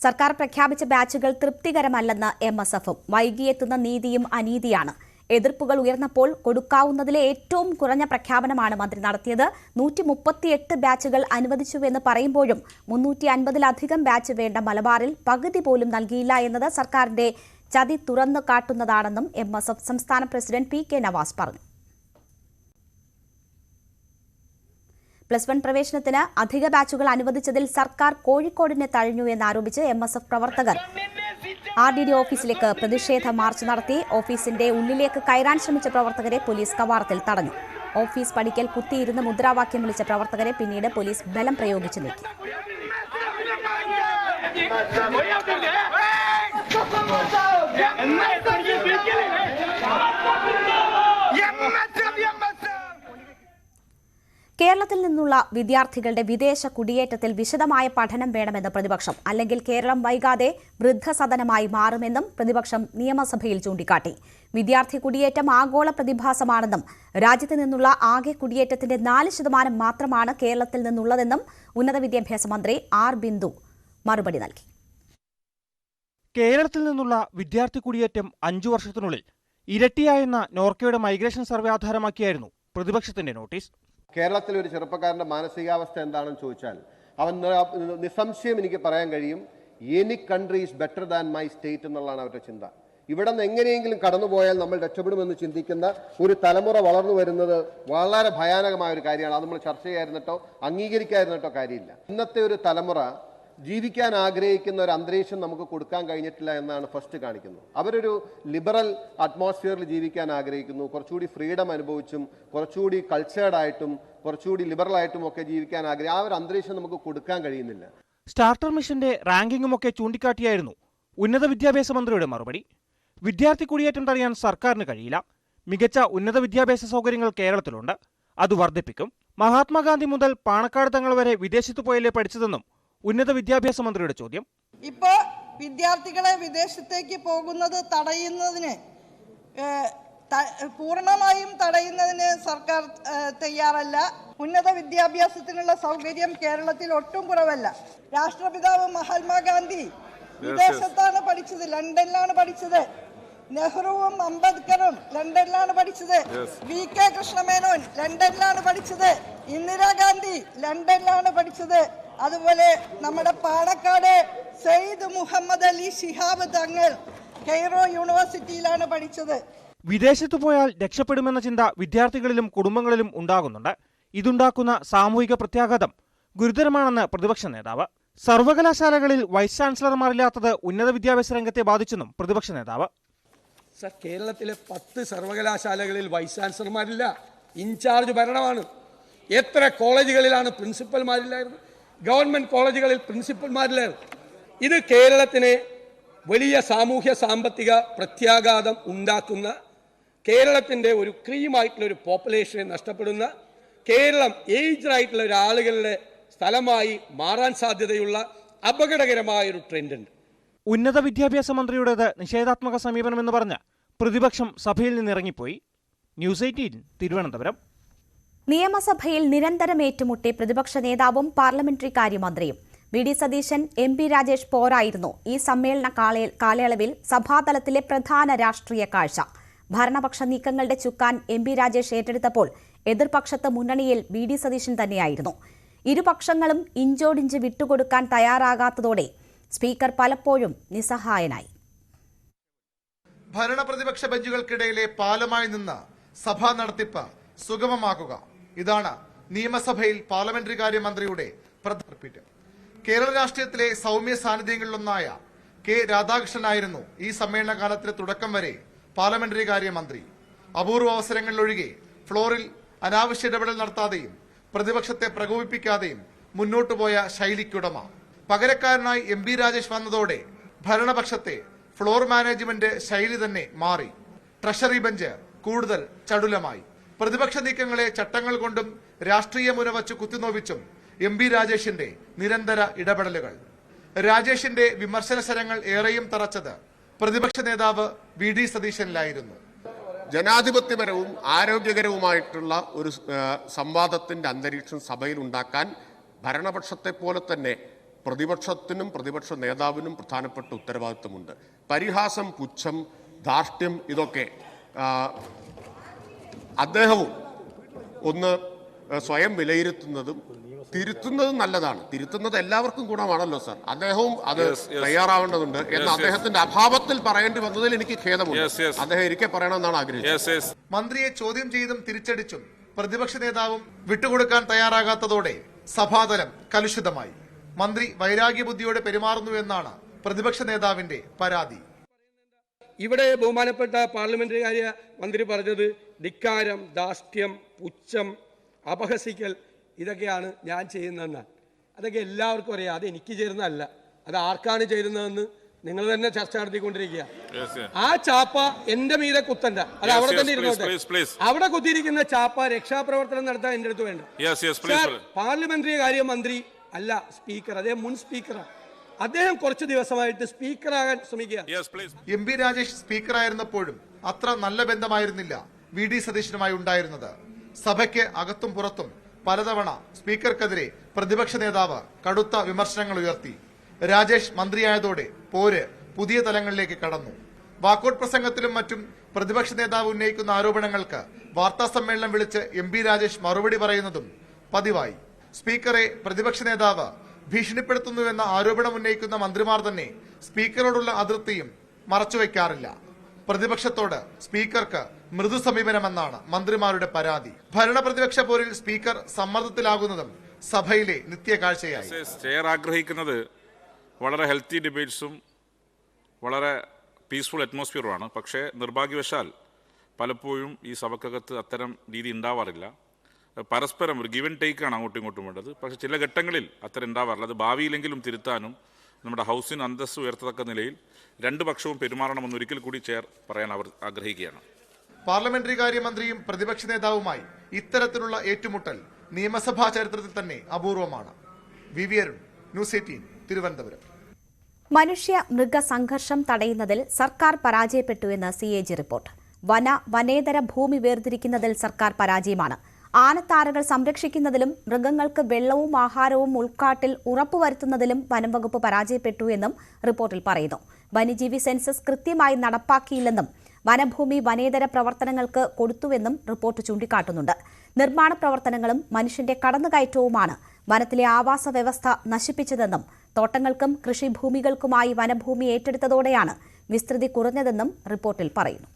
സർക്കാർ പ്രഖ്യാപിച്ച ബാച്ചുകൾ തൃപ്തികരമല്ലെന്ന് MSFും. വൈകിയെത്തുന്ന നീതിയും അനീതിയാണ്. എതിർപ്പുകൾ ഉയർന്നപ്പോൾ കൊടുക്കാവുന്നതിലെ ഏറ്റവും കുറഞ്ഞ പ്രഖ്യാപനമാണ് മന്ത്രി നടത്തിയത്. 138 ബാച്ചുകൾ അനുവദിച്ചുവെന്ന് പറയുമ്പോഴും 350-ലധികം ബാച്ച് വേണ്ട മലബാറിൽ പകുതി പോലും നൽകിയില്ല എന്നത് സർക്കാരിന്റെ ചതി തുറന്നു കാട്ടുന്നതാണെന്നും MSF സംസ്ഥാന പ്രസിഡന്റ് PK നവാസ് പറഞ്ഞു. +1 പ്രവേശനത്തിന് അധിക ബാച്ചുകൾ അനുവദിച്ചതിൽ സർക്കാർ കോഴിക്കോടിനെ തഴഞ്ഞു എന്നാരോപിച്ച് MSF പ്രവർത്തകർ RDD ഓഫീസിലേക്ക് പ്രതിഷേധ മാർച്ച് നടത്തി. ഓഫീസിന്റെ ഉള്ളിലേക്ക് കയറാൻ ശ്രമിച്ച പ്രവർത്തകരെ പോലീസ് കവാടത്തിൽ തടഞ്ഞു. ഓഫീസ് പടിക്കൽ കുത്തിയിരുന്ന് മുദ്രാവാക്യം വിളിച്ച പ്രവർത്തകരെ പിന്നീട് പോലീസ് ബലം പ്രയോഗിച്ചു നീക്കി. കേരളത്തിൽ നിന്നുള്ള വിദ്യാർത്ഥികളുടെ വിദേശ കുടിയേറ്റത്തിൽ വിശദമായ പഠനം വേണമെന്ന് പ്രതിപക്ഷം. അല്ലെങ്കിൽ കേരളം വൈകാതെ വൃദ്ധസദനമായി മാറുമെന്നും പ്രതിപക്ഷം നിയമസഭയിൽ ചൂണ്ടിക്കാട്ടി. വിദ്യാർത്ഥി കുടിയേറ്റം ആഗോള പ്രതിഭാസമാണെന്നും രാജ്യത്ത് നിന്നുള്ള ആകെ കുടിയേറ്റത്തിന്റെ 4% മാത്രമാണ് കേരളത്തിൽ നിന്നുള്ളതെന്നും ഉന്നത വിദ്യാഭ്യാസ മന്ത്രി R ബിന്ദു മറുപടി നൽകി. കേരളത്തിൽ നിന്നുള്ള വിദ്യാർത്ഥി കുടിയേറ്റം 5 വർഷത്തിനുള്ളിൽ ഇരട്ടിയായെന്ന നോർക്കയുടെ മൈഗ്രേഷൻ സർവേ ആധാരമാക്കിയായിരുന്നു പ്രതിപക്ഷത്തിന്റെ നോട്ടീസ്. കേരളത്തിലെ ഒരു ചെറുപ്പക്കാരൻ്റെ മാനസികാവസ്ഥ എന്താണെന്ന് ചോദിച്ചാൽ അവൻ നിസ്സംശയം എനിക്ക് പറയാൻ കഴിയും, any country is better than my state എന്നുള്ളതാണ് അവരുടെ ചിന്ത. ഇവിടെ നിന്ന് എങ്ങനെയെങ്കിലും കടന്നുപോയാൽ നമ്മൾ രക്ഷപ്പെടുമെന്ന് ചിന്തിക്കുന്ന ഒരു തലമുറ വളർന്നു വരുന്നത് വളരെ ഭയാനകമായ ഒരു കാര്യമാണ്. അത് നമ്മൾ ചർച്ച ചെയ്യാതിരുന്നിട്ടോ അംഗീകരിക്കാതിരുന്നിട്ടോ കാര്യമില്ല. ഇന്നത്തെ ഒരു തലമുറ ജീവിക്കാൻ ആഗ്രഹിക്കുന്ന ഒരു അന്തരീക്ഷം നമുക്ക് കൊടുക്കാൻ കഴിഞ്ഞിട്ടില്ല എന്നാണ് ഫസ്റ്റ് കാണിക്കുന്നത്. അവരൊരു ലിബറൽ അറ്റ്മോസ്ഫിയറിൽ ജീവിക്കാൻ ആഗ്രഹിക്കുന്നു. കുറച്ചുകൂടി ഫ്രീഡം അനുഭവിച്ചും കുറച്ചുകൂടി കൾച്ചേർഡായിട്ടും കുറച്ചുകൂടി ലിബറലായിട്ടും ഒക്കെ ജീവിക്കാൻ ആഗ്രഹിക്കും. ആ ഒരു അന്തരീക്ഷം നമുക്ക് കൊടുക്കാൻ കഴിയുന്നില്ല. സ്റ്റാർട്ടർ മിഷന്റെ റാങ്കിങ്ങുമൊക്കെ ചൂണ്ടിക്കാട്ടിയായിരുന്നു ഉന്നത വിദ്യാഭ്യാസ മന്ത്രിയുടെ മറുപടി. വിദ്യാർത്ഥി കുടിയേറ്റം തടയാൻ സർക്കാരിന് കഴിയില്ല. മികച്ച ഉന്നത വിദ്യാഭ്യാസ സൗകര്യങ്ങൾ കേരളത്തിലുണ്ട്, അത് വർദ്ധിപ്പിക്കും. മഹാത്മാഗാന്ധി മുതൽ പാണക്കാട് തങ്ങൾ വരെ വിദേശത്ത് പോയല്ലേ പഠിച്ചതെന്നും ഉന്നത വിദ്യാഭ്യാസ മന്ത്രിയുടെ ചോദ്യം. ഇപ്പോ വിദ്യാർത്ഥികളെ വിദേശത്തേക്ക് പോകുന്നത് തടയുന്നതിന് പൂർണ്ണമായും തടയുന്നതിന് സർക്കാർ തയ്യാറല്ല. ഉന്നത വിദ്യാഭ്യാസത്തിനുള്ള സൗകര്യം കേരളത്തിൽ ഒട്ടും കുറവല്ല. രാഷ്ട്രപിതാവ് മഹാത്മാഗാന്ധി വിദേശത്താണ് പഠിച്ചത്, ലണ്ടനിലാണ് പഠിച്ചത്. നെഹ്റുവും അംബേദ്കറും ലണ്ടനിലാണ് പഠിച്ചത്. VK കൃഷ്ണമേനോൻ ലണ്ടനിലാണ് പഠിച്ചത്. ഇന്ദിരാഗാന്ധി ലണ്ടനിലാണ് പഠിച്ചത്. അതുപോലെ നമ്മുടെ പാണക്കാട് സെയ്ദ് മുഹമ്മദ് അലി ശിഹാബ് തങ്ങൾ കെയ്റോ യൂണിവേഴ്സിറ്റിയിലാണ് പഠിച്ചത്. വിദേശത്തു പോയാൽ രക്ഷപ്പെടുമെന്ന ചിന്ത വിദ്യാർത്ഥികളിലും കുടുംബങ്ങളിലും ഉണ്ടാകുന്നുണ്ട്. ഇതുണ്ടാക്കുന്ന സാമൂഹിക പ്രത്യാഘാതം ഗുരുതരമാണെന്ന് പ്രതിപക്ഷ നേതാവ്. സർവകലാശാലകളിൽ വൈസ് ചാൻസലർമാരില്ലാത്തത് ഉന്നത വിദ്യാഭ്യാസ രംഗത്തെ ബാധിച്ചെന്നും പ്രതിപക്ഷ നേതാവ്. സർ, കേരളത്തിലെ 10 സർവകലാശാലകളിൽ വൈസ് ചാൻസലർമാരില്ല, ഇൻചാർജ് ഭരണമാണ്. എത്ര കോളേജുകളിലാണ് പ്രിൻസിപ്പൽമാരില്ലായിരുന്നു? ഗവൺമെന്റ് കോളേജുകളിൽ പ്രിൻസിപ്പൽമാരില്ലായിരുന്നു. ഇത് കേരളത്തിന് വലിയ സാമൂഹ്യ സാമ്പത്തിക പ്രത്യാഘാതം ഉണ്ടാക്കുന്ന, കേരളത്തിൻ്റെ ഒരു ക്രീമായിട്ടുള്ള ഒരു പോപ്പുലേഷനെ നഷ്ടപ്പെടുന്ന, കേരളം ഏജ്ഡ് ആയിട്ടുള്ള ഒരാളുകളുടെ സ്ഥലമായി മാറാൻ സാധ്യതയുള്ള അപകടകരമായ ഒരു ട്രെൻഡ് ഉണ്ട്. ഉന്നത വിദ്യാഭ്യാസ മന്ത്രിയുടേത് നിഷേധാത്മക സമീപനമെന്ന് പറഞ്ഞ് പ്രതിപക്ഷം സഭയിൽ നിന്നിറങ്ങിപ്പോയി. ന്യൂസ് 18 തിരുവനന്തപുരം. നിയമസഭയിൽ നിരന്തരം ഏറ്റുമുട്ടി പ്രതിപക്ഷ നേതാവും പാർലമെന്ററി കാര്യമന്ത്രിയും. V D Satheesan, M P Rajesh പോരായിരുന്നു ഈ സമ്മേളന കാലയളവിൽ സഭാതലത്തിലെ പ്രധാന രാഷ്ട്രീയ കാഴ്ച. ഭരണപക്ഷ നീക്കങ്ങളുടെ ചുക്കാൻ എം പി രാജേഷ് ഏറ്റെടുത്തപ്പോൾ എതിർപക്ഷത്ത് മുന്നണിയിൽ വി ഡി സതീശൻ തന്നെയായിരുന്നു. ഇരുപക്ഷങ്ങളും ഇഞ്ചോടിഞ്ച് വിട്ടുകൊടുക്കാൻ തയ്യാറാകാത്തതോടെ സ്പീക്കർ പലപ്പോഴും നിസ്സഹായനായി. ഭരണപ്രതിപക്ഷ ബെഞ്ചുകൾക്കിടയിലെ പാലമായി നിന്ന് സഭാ നടത്തിപ്പ് സുഗമമാക്കുക, ഇതാണ് നിയമസഭയിൽ പാർലമെന്ററി കാര്യമന്ത്രിയുടെ പ്രധാന. കേരള രാഷ്ട്രീയത്തിലെ സൗമ്യ സാന്നിധ്യങ്ങളിലൊന്നായ കെ രാധാകൃഷ്ണനായിരുന്നു ഈ സമ്മേളന കാലത്തിന്റെ തുടക്കം വരെ പാർലമെന്ററി കാര്യമന്ത്രി. അപൂർവ അവസരങ്ങളിലൊഴികെ ഫ്ലോറിൽ അനാവശ്യ ഇടപെടൽ നടത്താതെയും പ്രതിപക്ഷത്തെ പ്രകോപിപ്പിക്കാതെയും മുന്നോട്ടു പോയ ശൈലിക്കുടമ. പകരക്കാരനായി എം പി രാജേഷ് വന്നതോടെ ഭരണപക്ഷത്തെ ഫ്ലോർ മാനേജ്മെന്റ് ശൈലി തന്നെ മാറി. ട്രഷറി ബെഞ്ച് കൂടുതൽ ചടുലമായി. പ്രതിപക്ഷ നീക്കങ്ങളെ ചട്ടങ്ങൾ കൊണ്ടും രാഷ്ട്രീയ മുനവച്ച് കുത്തിനോവിച്ചും എം പി രാജേഷിന്റെ നിരന്തര ഇടപെടലുകൾ. രാജേഷിന്റെ വിമർശന ശരങ്ങൾ ഏറെയും തറച്ചത് പ്രതിപക്ഷ നേതാവ് വി ഡി സതീശനിലായിരുന്നു. ജനാധിപത്യപരവും ആരോഗ്യകരവുമായിട്ടുള്ള ഒരു സംവാദത്തിന്റെ അന്തരീക്ഷം സഭയിൽ ഉണ്ടാക്കാൻ ഭരണപക്ഷത്തെ പോലെ തന്നെ പ്രതിപക്ഷത്തിനും പ്രതിപക്ഷ നേതാവിനും പ്രധാനപ്പെട്ട ഉത്തരവാദിത്വമുണ്ട്. പരിഹാസം, പുച്ഛം, ധാർഷ്ട്യം ഇതൊക്കെ അദ്ദേഹവും ഒന്ന് സ്വയം വിലയിരുത്തുന്നതും തിരുത്തുന്നതും നല്ലതാണ്. തിരുത്തുന്നത് എല്ലാവർക്കും ഗുണമാണല്ലോ സർ. അദ്ദേഹവും അത് തയ്യാറാവേണ്ടതുണ്ട് എന്ന് അദ്ദേഹത്തിന്റെ അഭാവത്തിൽ പറയേണ്ടി വന്നതിൽ എനിക്ക് ഖേദമുണ്ട്. അദ്ദേഹം ഇരിക്കെ പറയണമെന്നാണ് ആഗ്രഹിച്ചത്. മന്ത്രിയെ ചോദ്യം ചെയ്തും തിരിച്ചടിച്ചും പ്രതിപക്ഷ നേതാവും വിട്ടുകൊടുക്കാൻ തയ്യാറാകാത്തതോടെ സഭാതലം കലുഷിതമായി. മന്ത്രി വൈരാഗ്യബുദ്ധിയോടെ പെരുമാറുന്നു എന്നാണ് പ്രതിപക്ഷ നേതാവിന്റെ പരാതി. ഇവിടെ ബഹുമാനപ്പെട്ട പാർലമെന്ററി കാര്യ മന്ത്രി പറഞ്ഞത് ധിക്കാരം, ധാർഷ്ട്യം, പുച്ഛം, അപഹസിക്കൽ ഇതൊക്കെയാണ് ഞാൻ ചെയ്യുന്നതെന്നാണ്. അതൊക്കെ എല്ലാവർക്കും അറിയാം. അത് എനിക്ക് ചേരുന്നതല്ല, അത് ആർക്കാണ് ചേരുന്നതെന്ന് നിങ്ങൾ തന്നെ ചർച്ച നടത്തിക്കൊണ്ടിരിക്കുക. ആ ചാപ്പ എന്റെ മീതെ കുത്തണ്ട, അത് അവിടെ തന്നെ ഇരുന്നോട്ടെ. അവിടെ കുത്തിയിരിക്കുന്ന ചാപ്പ രക്ഷാപ്രവർത്തനം നടത്താൻ എന്റെ അടുത്ത് വേണ്ട. പാർലമെന്ററി കാര്യ മന്ത്രി അല്ല സ്പീക്കർ, അദ്ദേഹം മുൻ സ്പീക്കറാണ്. അദ്ദേഹം കുറച്ചു ദിവസമായിട്ട് സ്പീക്കറാകാൻ ശ്രമിക്കുക. എം പി രാജേഷ് സ്പീക്കറായിരുന്നപ്പോഴും അത്ര നല്ല ബന്ധമായിരുന്നില്ല വി ഡി സതീശനുമായി ഉണ്ടായിരുന്നത്. സഭയ്ക്ക് അകത്തും പുറത്തും പലതവണ സ്പീക്കർക്കെതിരെ പ്രതിപക്ഷ നേതാവ് കടുത്ത വിമർശനങ്ങൾ ഉയർത്തി. രാജേഷ് മന്ത്രിയായതോടെ പോര് പുതിയ തലങ്ങളിലേക്ക് കടന്നു. വാക്കൌട്ട് പ്രസംഗത്തിലും മറ്റും പ്രതിപക്ഷ നേതാവ് ഉന്നയിക്കുന്ന ആരോപണങ്ങൾക്ക് വാർത്താ സമ്മേളനം വിളിച്ച് എം പി രാജേഷ് മറുപടി പറയുന്നതും പതിവായി. സ്പീക്കറെ പ്രതിപക്ഷ നേതാവ് ഭീഷണിപ്പെടുത്തുന്നുവെന്ന ആരോപണം ഉന്നയിക്കുന്ന മന്ത്രിമാർ തന്നെ സ്പീക്കറോടുള്ള അതൃപ്തിയും മറച്ചുവെക്കാറില്ല. പ്രതിപക്ഷത്തോട് സ്പീക്കർക്ക് മൃദു സമീപനമെന്നാണ് മന്ത്രിമാരുടെ പരാതി. ഭരണപ്രതിപക്ഷ പോരിൽ സ്പീക്കർ സമ്മർദ്ദത്തിലാകുന്നതും സഭയിലെ നിത്യകാഴ്ചയായി. ചെയർ ആഗ്രഹിക്കുന്നത് വളരെ ഹെൽത്തി ഡിബേറ്റ്സും വളരെ പീസ്ഫുൾ അറ്റ്മോസ്ഫിയറുമാണ്. പക്ഷേ നിർഭാഗ്യവശാൽ പലപ്പോഴും ഈ സഭക്കകത്ത് അത്തരം രീതി ഉണ്ടാവാറില്ല. പരസ്പരം ഒരു ഗിവ് ആൻഡ് ടേക്കാണ് അങ്ങോട്ടും ഇങ്ങോട്ടും വേണ്ടത്. പക്ഷേ ചില ഘട്ടങ്ങളിൽ അത്തരം ഉണ്ടാവാറില്ല. അത് ഭാവിയിലെങ്കിലും തിരുത്താനും നമ്മുടെ ഹൗസിന് അന്തസ്സ് ഉയർത്തത്തക്ക നിലയിൽ രണ്ടു പക്ഷവും പെരുമാറണമെന്ന് ഒരിക്കൽ കൂടി ചെയർ പറയാൻ അവർ ആഗ്രഹിക്കുകയാണ്. പാർലമെന്ററി കാര്യമന്ത്രിയും പ്രതിപക്ഷ നേതാവുമായി ഇത്തരത്തിലുള്ള ഏറ്റുമുട്ടൽ നിയമസഭാ ചരിത്രത്തിൽ തന്നെ അപൂർവമാണ്. V V Arun, news 18 Thiruvananthapuram. മനുഷ്യ മൃഗ സംഘർഷം തടയുന്നതിൽ സർക്കാർ പരാജയപ്പെട്ടുവെന്ന് CAG റിപ്പോർട്ട്. വനേതര ഭൂമി വേർതിരിക്കുന്നതിൽ സർക്കാർ പരാജയമാണ്. ആനത്താരകൾ സംരക്ഷിക്കുന്നതിലും മൃഗങ്ങൾക്ക് വെള്ളവും ആഹാരവും ഉൾക്കാട്ടിൽ ഉറപ്പുവരുത്തുന്നതിലും വനംവകുപ്പ് പരാജയപ്പെട്ടു എന്നും റിപ്പോർട്ടിൽ പറയുന്നു. വന്യജീവി സെൻസസ് കൃത്യമായി നടപ്പാക്കിയില്ലെന്നും വനഭൂമി വനേതര പ്രവർത്തനങ്ങൾക്ക് കൊടുത്തുവെന്നും റിപ്പോർട്ട് ചൂണ്ടിക്കാട്ടുന്നുണ്ട്. നിർമ്മാണ പ്രവർത്തനങ്ങളും മനുഷ്യന്റെ കടന്നുകയറ്റവുമാണ് വനത്തിലെ ആവാസ വ്യവസ്ഥ നശിപ്പിച്ചതെന്നും തോട്ടങ്ങൾക്കും കൃഷിഭൂമികൾക്കുമായി വനഭൂമി ഏറ്റെടുത്തതോടെയാണ് വിസ്തൃതി കുറഞ്ഞതെന്നും റിപ്പോർട്ടിൽ പറയുന്നു.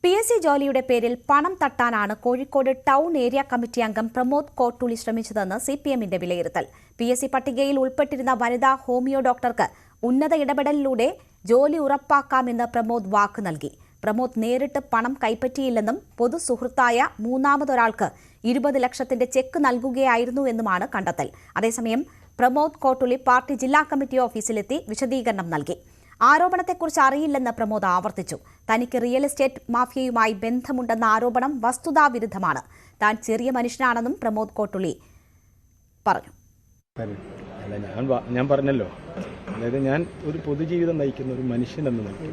PSC ജോലിയുടെ പേരിൽ പണം തട്ടാനാണ് കോഴിക്കോട് ടൗൺ ഏരിയ കമ്മിറ്റി അംഗം പ്രമോദ് കോട്ടുളി ശ്രമിച്ചതെന്ന് CPMന്റെ വിലയിരുത്തൽ. PSC പട്ടികയിൽ ഉൾപ്പെട്ടിരുന്ന വനിതാ ഹോമിയോ ഡോക്ടർക്ക് ഉന്നത ഇടപെടലിലൂടെ ജോലി ഉറപ്പാക്കാമെന്ന് പ്രമോദ് വാക്ക് നൽകി. പ്രമോദ് നേരിട്ട് പണം കൈപ്പറ്റിയില്ലെന്നും പൊതുസുഹൃത്തായ മൂന്നാമതൊരാൾക്ക് 20 ലക്ഷത്തിന്റെ ചെക്ക് നൽകുകയായിരുന്നു എന്നുമാണ് കണ്ടെത്തൽ. അതേസമയം പ്രമോദ് കോട്ടുളി പാർട്ടി ജില്ലാ കമ്മിറ്റി ഓഫീസിലെത്തി വിശദീകരണം നൽകി. ആരോപണത്തെക്കുറിച്ച് അറിയില്ലെന്ന് പ്രമോദ് ആവർത്തിച്ചു. തനിക്ക് റിയൽ എസ്റ്റേറ്റ് മാഫിയയുമായി ബന്ധമുണ്ടെന്ന ആരോപണം വസ്തുതാവിരുദ്ധമാണ്. താൻ ചെറിയ മനുഷ്യനാണെന്നും പ്രമോദ് കോട്ടുളി പറഞ്ഞു. ഞാൻ പറഞ്ഞല്ലോ, അതായത് ഞാൻ ഒരു പൊതുജീവിതം നയിക്കുന്ന ഒരു മനുഷ്യൻ എന്ന നിലയ്ക്ക്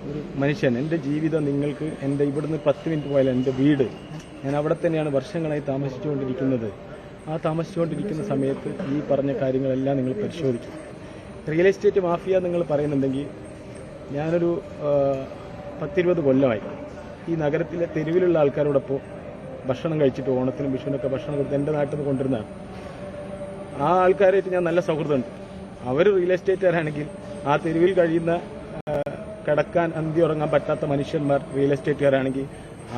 ഒരു മനുഷ്യൻ എൻ്റെ ജീവിതം നിങ്ങൾക്ക് എൻ്റെ ഇവിടുന്ന് 10 മിനിറ്റ് പോയാൽ എൻ്റെ വീട്, ഞാൻ അവിടെ തന്നെയാണ് വർഷങ്ങളായി താമസിച്ചുകൊണ്ടിരിക്കുന്നത്. ആ താമസിച്ചുകൊണ്ടിരിക്കുന്ന സമയത്ത് ഈ പറഞ്ഞ കാര്യങ്ങളെല്ലാം നിങ്ങൾ പരിശോധിച്ചു. റിയൽ എസ്റ്റേറ്റ് മാഫിയ നിങ്ങൾ പറയുന്നുണ്ടെങ്കിൽ ഞാനൊരു 10-20 കൊല്ലമായി ഈ നഗരത്തിലെ തെരുവിലുള്ള ആൾക്കാരോടൊപ്പം ഭക്ഷണം കഴിച്ചിട്ട് ഓണത്തിനും വിഷുവിനൊക്കെ ഭക്ഷണം കൊടുത്ത് എൻ്റെ നാട്ടിൽ നിന്ന് കൊണ്ടിരുന്നതാണ്. ആ ആൾക്കാരായിട്ട് ഞാൻ നല്ല സൗഹൃദമുണ്ട്. അവർ റിയൽ എസ്റ്റേറ്റുകാരാണെങ്കിൽ ആ തെരുവിൽ കഴിയുന്ന കിടക്കാൻ അന്തി ഉറങ്ങാൻ പറ്റാത്ത മനുഷ്യന്മാർ റിയൽ എസ്റ്റേറ്റുകാരാണെങ്കിൽ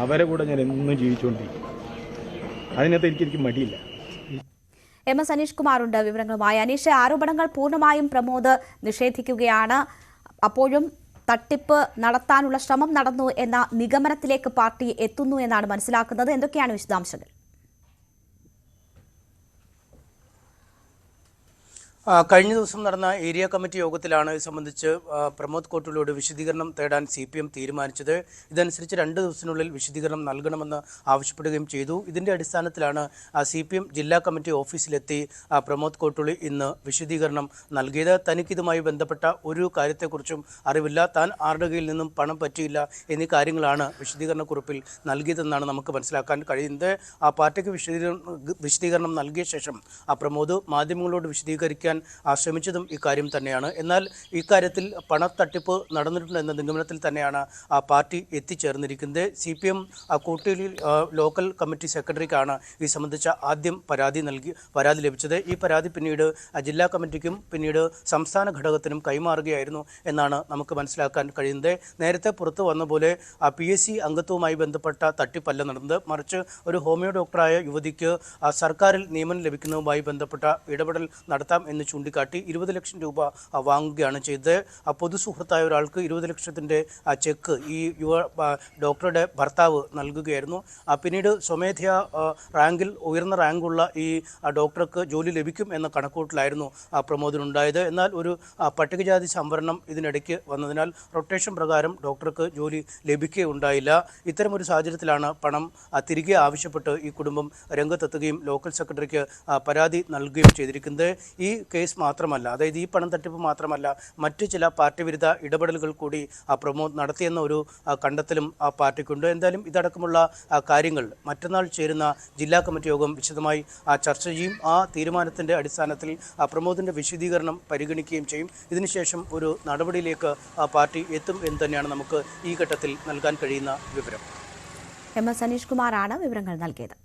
അവരെ കൂടെ ഞാൻ എന്നും ജീവിച്ചുകൊണ്ടിരിക്കും. അതിനകത്ത് എനിക്ക് മടിയില്ല. MS അനീഷ് കുമാറുണ്ട് വിവരങ്ങളുമായി. അനീഷ്, ആരോപണങ്ങൾ പൂർണ്ണമായും പ്രമോദ് നിഷേധിക്കുകയാണ്. അപ്പോഴും തട്ടിപ്പ് നടത്താനുള്ള ശ്രമം നടന്നു എന്ന നിഗമനത്തിലേക്ക് പാർട്ടി എത്തുന്നു എന്നാണ് മനസ്സിലാക്കുന്നത്. എന്തൊക്കെയാണ് വിശദാംശങ്ങൾ? കഴിഞ്ഞ ദിവസം നടന്ന ഏരിയ കമ്മിറ്റി യോഗത്തിലാണ് ഇത് സംബന്ധിച്ച് പ്രമോദ് കോട്ടുളിയോട് വിശദീകരണം തേടാൻ CPM തീരുമാനിച്ചത്. ഇതനുസരിച്ച് 2 ദിവസത്തിനുള്ളിൽ വിശദീകരണം നൽകണമെന്ന് ആവശ്യപ്പെടുകയും ചെയ്തു. ഇതിന്റെ അടിസ്ഥാനത്തിലാണ് CPM ജില്ലാ കമ്മിറ്റി ഓഫീസിലെത്തി പ്രമോദ് കോട്ടുളി ഇന്ന് വിശദീകരണം നൽകിയത്. തനിക്കിതുമായി ബന്ധപ്പെട്ട ഒരു കാര്യത്തെക്കുറിച്ചും അറിവില്ല, താൻ ആരുടെ കയ്യിൽ നിന്നും പണം പറ്റിയില്ല എന്നീ കാര്യങ്ങളാണ് വിശദീകരണക്കുറിപ്പിൽ നൽകിയതെന്നാണ് നമുക്ക് മനസ്സിലാക്കാൻ കഴിയുന്നത്. ആ പാർട്ടിക്ക് വിശദീകരണം നൽകിയ ശേഷം പ്രമോദ് മാധ്യമങ്ങളോട് വിശദീകരിക്കാൻ ശ്രമിച്ചതും ഇക്കാര്യം തന്നെയാണ്. എന്നാൽ ഇക്കാര്യത്തിൽ പണത്തട്ടിപ്പ് നടന്നിട്ടുണ്ട് എന്ന നിഗമനത്തിൽ തന്നെയാണ് ആ പാർട്ടി എത്തിച്ചേർന്നിരിക്കുന്നത്. CPM കോട്ടൂലിൽ ലോക്കൽ കമ്മിറ്റി സെക്രട്ടറിക്കാണ് ഈ സംബന്ധിച്ച ആദ്യം പരാതി ലഭിച്ചത്. ഈ പരാതി പിന്നീട് ജില്ലാ കമ്മിറ്റിക്കും പിന്നീട് സംസ്ഥാന ഘടകത്തിനും കൈമാറുകയായിരുന്നു എന്നാണ് നമുക്ക് മനസ്സിലാക്കാൻ കഴിയുന്നത്. നേരത്തെ പുറത്തു വന്ന പോലെ PSC അംഗത്വവുമായി ബന്ധപ്പെട്ട തട്ടിപ്പല്ല നടന്നത്, മറിച്ച് ഒരു ഹോമിയോ ഡോക്ടറായ യുവതിക്ക് സർക്കാരിൽ നിയമനം ലഭിക്കുന്നതുമായി ബന്ധപ്പെട്ട ഇടപെടൽ നടത്താം എന്ന് ചൂണ്ടിക്കാട്ടി 20 ലക്ഷം രൂപ വാങ്ങുകയാണ് ചെയ്തത്. പൊതുസുഹൃത്തായ ഒരാൾക്ക് 20 ലക്ഷത്തിന്റെ ചെക്ക് ഈ യുവ ഡോക്ടറുടെ ഭർത്താവ് നൽകുകയായിരുന്നു. പിന്നീട് സ്വമേധയാ ഉയർന്ന റാങ്കുള്ള ഈ ഡോക്ടർക്ക് ജോലി ലഭിക്കും എന്ന കണക്കൂട്ടലായിരുന്നു പ്രമോദിനുണ്ടായത്. എന്നാൽ ഒരു പട്ടികജാതി സംവരണം ഇതിനിടയ്ക്ക് വന്നതിനാൽ റൊട്ടേഷൻ പ്രകാരം ഡോക്ടർക്ക് ജോലി ലഭിക്കുകയുണ്ടായില്ല. ഇത്തരമൊരു സാഹചര്യത്തിലാണ് പണം തിരികെ ആവശ്യപ്പെട്ട് ഈ കുടുംബം രംഗത്തെത്തുകയും ലോക്കൽ സെക്രട്ടറിക്ക് പരാതി നൽകുകയും ചെയ്തിരിക്കുന്നത്. ഈ കേസ് മാത്രമല്ല, അതായത് ഈ പണം തട്ടിപ്പ് മാത്രമല്ല, മറ്റ് ചില പാർട്ടി വിരുദ്ധ ഇടപെടലുകൾ കൂടി പ്രമോദ് നടത്തിയെന്ന ഒരു കണ്ടെത്തലും ആ പാർട്ടിക്കുണ്ട്. എന്തായാലും ഇതടക്കമുള്ള കാര്യങ്ങൾ മറ്റന്നാൾ ചേരുന്ന ജില്ലാ കമ്മിറ്റി യോഗം വിശദമായി ചർച്ച ചെയ്യും. ആ തീരുമാനത്തിന്റെ അടിസ്ഥാനത്തിൽ പ്രമോദിന്റെ വിശദീകരണം പരിഗണിക്കുകയും ചെയ്യും. ഇതിനുശേഷം ഒരു നടപടിയിലേക്ക് പാർട്ടി എത്തും എന്ന് തന്നെയാണ് നമുക്ക് ഈ ഘട്ടത്തിൽ നൽകാൻ കഴിയുന്ന വിവരം. MS അനീഷ് കുമാറാണ് വിവരങ്ങൾ നൽകിയത്.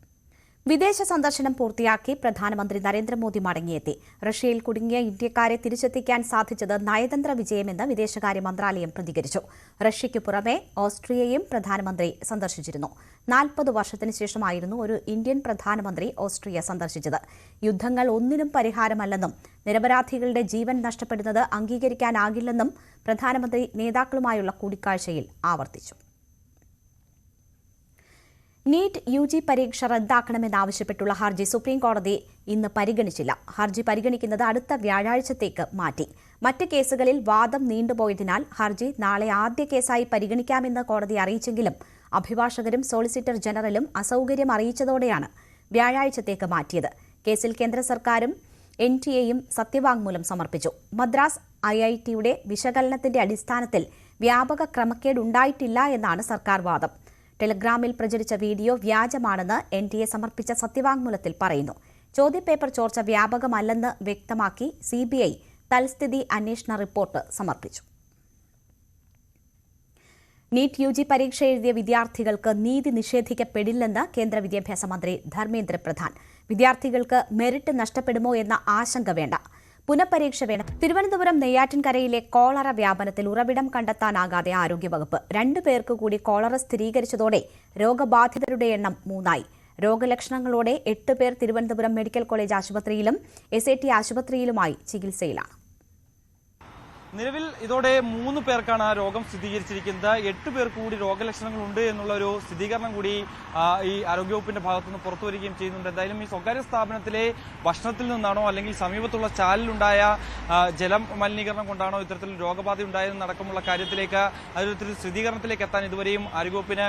വിദേശ സന്ദർശനം പൂർത്തിയാക്കി പ്രധാനമന്ത്രി നരേന്ദ്രമോദി മടങ്ങിയെത്തി. റഷ്യയിൽ കുടുങ്ങിയ ഇന്ത്യക്കാരെ തിരിച്ചെത്തിക്കാൻ സാധിച്ചത് നയതന്ത്ര വിജയമെന്ന് വിദേശകാര്യ മന്ത്രാലയം പ്രതികരിച്ചു. റഷ്യയ്ക്കു പുറമെ ഓസ്ട്രിയയും പ്രധാനമന്ത്രി സന്ദർശിച്ചിരുന്നു. 40 വർഷത്തിന് ശേഷമായിരുന്നു ഒരു ഇന്ത്യൻ പ്രധാനമന്ത്രി ഓസ്ട്രിയ സന്ദർശിച്ചത്. യുദ്ധങ്ങൾ ഒന്നിനും പരിഹാരമല്ലെന്നും നിരപരാധികളുടെ ജീവൻ നഷ്ടപ്പെടുന്നത് അംഗീകരിക്കാനാകില്ലെന്നും പ്രധാനമന്ത്രി നേതാക്കളുമായുള്ള കൂടിക്കാഴ്ചയിൽ ആവർത്തിച്ചു. നീറ്റ് UG പരീക്ഷ റദ്ദാക്കണമെന്നാവശ്യപ്പെട്ടുള്ള ഹർജി സുപ്രീംകോടതി ഇന്ന് പരിഗണിച്ചില്ല. ഹർജി പരിഗണിക്കുന്നത് അടുത്ത വ്യാഴാഴ്ചത്തേക്ക് മാറ്റി. മറ്റ് കേസുകളിൽ വാദം നീണ്ടുപോയതിനാൽ ഹർജി നാളെ ആദ്യ കേസായി പരിഗണിക്കാമെന്ന് കോടതി അറിയിച്ചെങ്കിലും അഭിഭാഷകരും സോളിസിറ്റർ ജനറലും അസൌകര്യം അറിയിച്ചതോടെയാണ് വ്യാഴാഴ്ചത്തേക്ക് മാറ്റിയത്. കേസിൽ കേന്ദ്ര സർക്കാരും NTA-യും സത്യവാങ്മൂലം സമർപ്പിച്ചു. മദ്രാസ് IIT-യുടെ വിശകലനത്തിന്റെ അടിസ്ഥാനത്തിൽ വ്യാപക ക്രമക്കേടുണ്ടായിട്ടില്ല എന്നാണ് സർക്കാർ വാദം. ടെലഗ്രാമിൽ പ്രചരിച്ച വീഡിയോ വ്യാജമാണെന്ന് NTA സമർപ്പിച്ച സത്യവാങ്മൂലത്തിൽ പറയുന്നു. ചോദ്യപേപ്പർ ചോർച്ച വ്യാപകമല്ലെന്ന് വ്യക്തമാക്കി CBI തൽസ്ഥിതി അന്വേഷണ റിപ്പോർട്ട് സമർപ്പിച്ചു. നീറ്റ് UG പരീക്ഷ എഴുതിയ വിദ്യാർത്ഥികൾക്ക് നീതി നിഷേധിക്കപ്പെടില്ലെന്ന് കേന്ദ്ര വിദ്യാഭ്യാസ മന്ത്രി ധർമ്മേന്ദ്ര പ്രധാൻ. വിദ്യാർത്ഥികൾക്ക് മെറിറ്റ് നഷ്ടപ്പെടുമോ എന്ന ആശങ്ക വേണ്ട. പുനഃപരീക്ഷ വേണം. തിരുവനന്തപുരം നെയ്യാറ്റിൻകരയിലെ കോളറ വ്യാപനത്തിൽ ഉറവിടം കണ്ടെത്താനാകാതെ ആരോഗ്യവകുപ്പ്. 2 പേർക്ക് കൂടി കോളറ സ്ഥിരീകരിച്ചതോടെ രോഗബാധിതരുടെ എണ്ണം 3 രോഗലക്ഷണങ്ങളോടെ 8 പേർ തിരുവനന്തപുരം മെഡിക്കൽ കോളേജ് ആശുപത്രിയിലും SAT ആശുപത്രിയിലുമായി ചികിത്സയിലാണ്. നിലവിൽ ഇതോടെ 3 പേർക്കാണ് രോഗം സ്ഥിരീകരിച്ചിരിക്കുന്നത്. 8 പേർ കൂടി രോഗലക്ഷണങ്ങളുണ്ട് എന്നുള്ള ഒരു സ്ഥിരീകരണം കൂടി ഈ ആരോഗ്യവകുപ്പിന്റെ ഭാഗത്തുനിന്ന് പുറത്തുവരികയും ചെയ്യുന്നുണ്ട്. എന്തായാലും ഈ സ്വകാര്യ സ്ഥാപനത്തിലെ ഭക്ഷണത്തിൽ നിന്നാണോ അല്ലെങ്കിൽ സമീപത്തുള്ള ചാലിലുണ്ടായ ജലം മലിനീകരണം കൊണ്ടാണോ ഇത്തരത്തിൽ രോഗബാധ ഉണ്ടായതെന്നടക്കമുള്ള കാര്യത്തിലേക്ക് അതൊരു സ്ഥിരീകരണത്തിലേക്ക് എത്താൻ ഇതുവരെയും ആരോഗ്യവകുപ്പിന്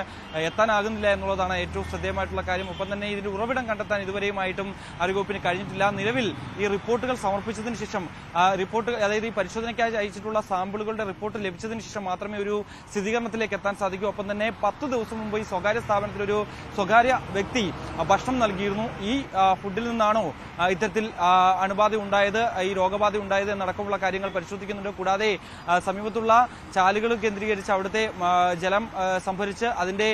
എത്താനാകുന്നില്ല എന്നുള്ളതാണ് ഏറ്റവും ശ്രദ്ധേയമായിട്ടുള്ള കാര്യം. ഒപ്പം തന്നെ ഇതിന്റെ ഉറവിടം കണ്ടെത്താൻ ഇതുവരെയുമായിട്ടും ആരോഗ്യവകുപ്പിന് കഴിഞ്ഞിട്ടില്ല. നിലവിൽ ഈ റിപ്പോർട്ടുകൾ സമർപ്പിച്ചതിന് ശേഷം അതായത് ഈ പരിശോധനയ്ക്കായി അയച്ചിട്ടുള്ള സാമ്പിളുകളുടെ റിപ്പോർട്ട് ലഭിച്ചതിന് ശേഷം മാത്രമേ ഒരു സ്ഥിരീകരണത്തിലേക്ക് എത്താൻ സാധിക്കൂ. ഒപ്പം തന്നെ 10 ദിവസം മുമ്പ് ഈ സ്വകാര്യ സ്ഥാപനത്തിലൊരു സ്വകാര്യ വ്യക്തി ഭക്ഷണം നൽകിയിരുന്നു. ഈ ഫുഡിൽ നിന്നാണോ ഇത്തരത്തിൽ അണുബാധ ഉണ്ടായത്, ഈ രോഗബാധ ഉണ്ടായത് എന്നടക്കമുള്ള കാര്യങ്ങൾ പരിശോധിക്കുന്നുണ്ട്. കൂടാതെ സമീപത്തുള്ള ചാലുകൾ കേന്ദ്രീകരിച്ച് അവിടുത്തെ ജലം സംഭരിച്ച് അതിന്റെ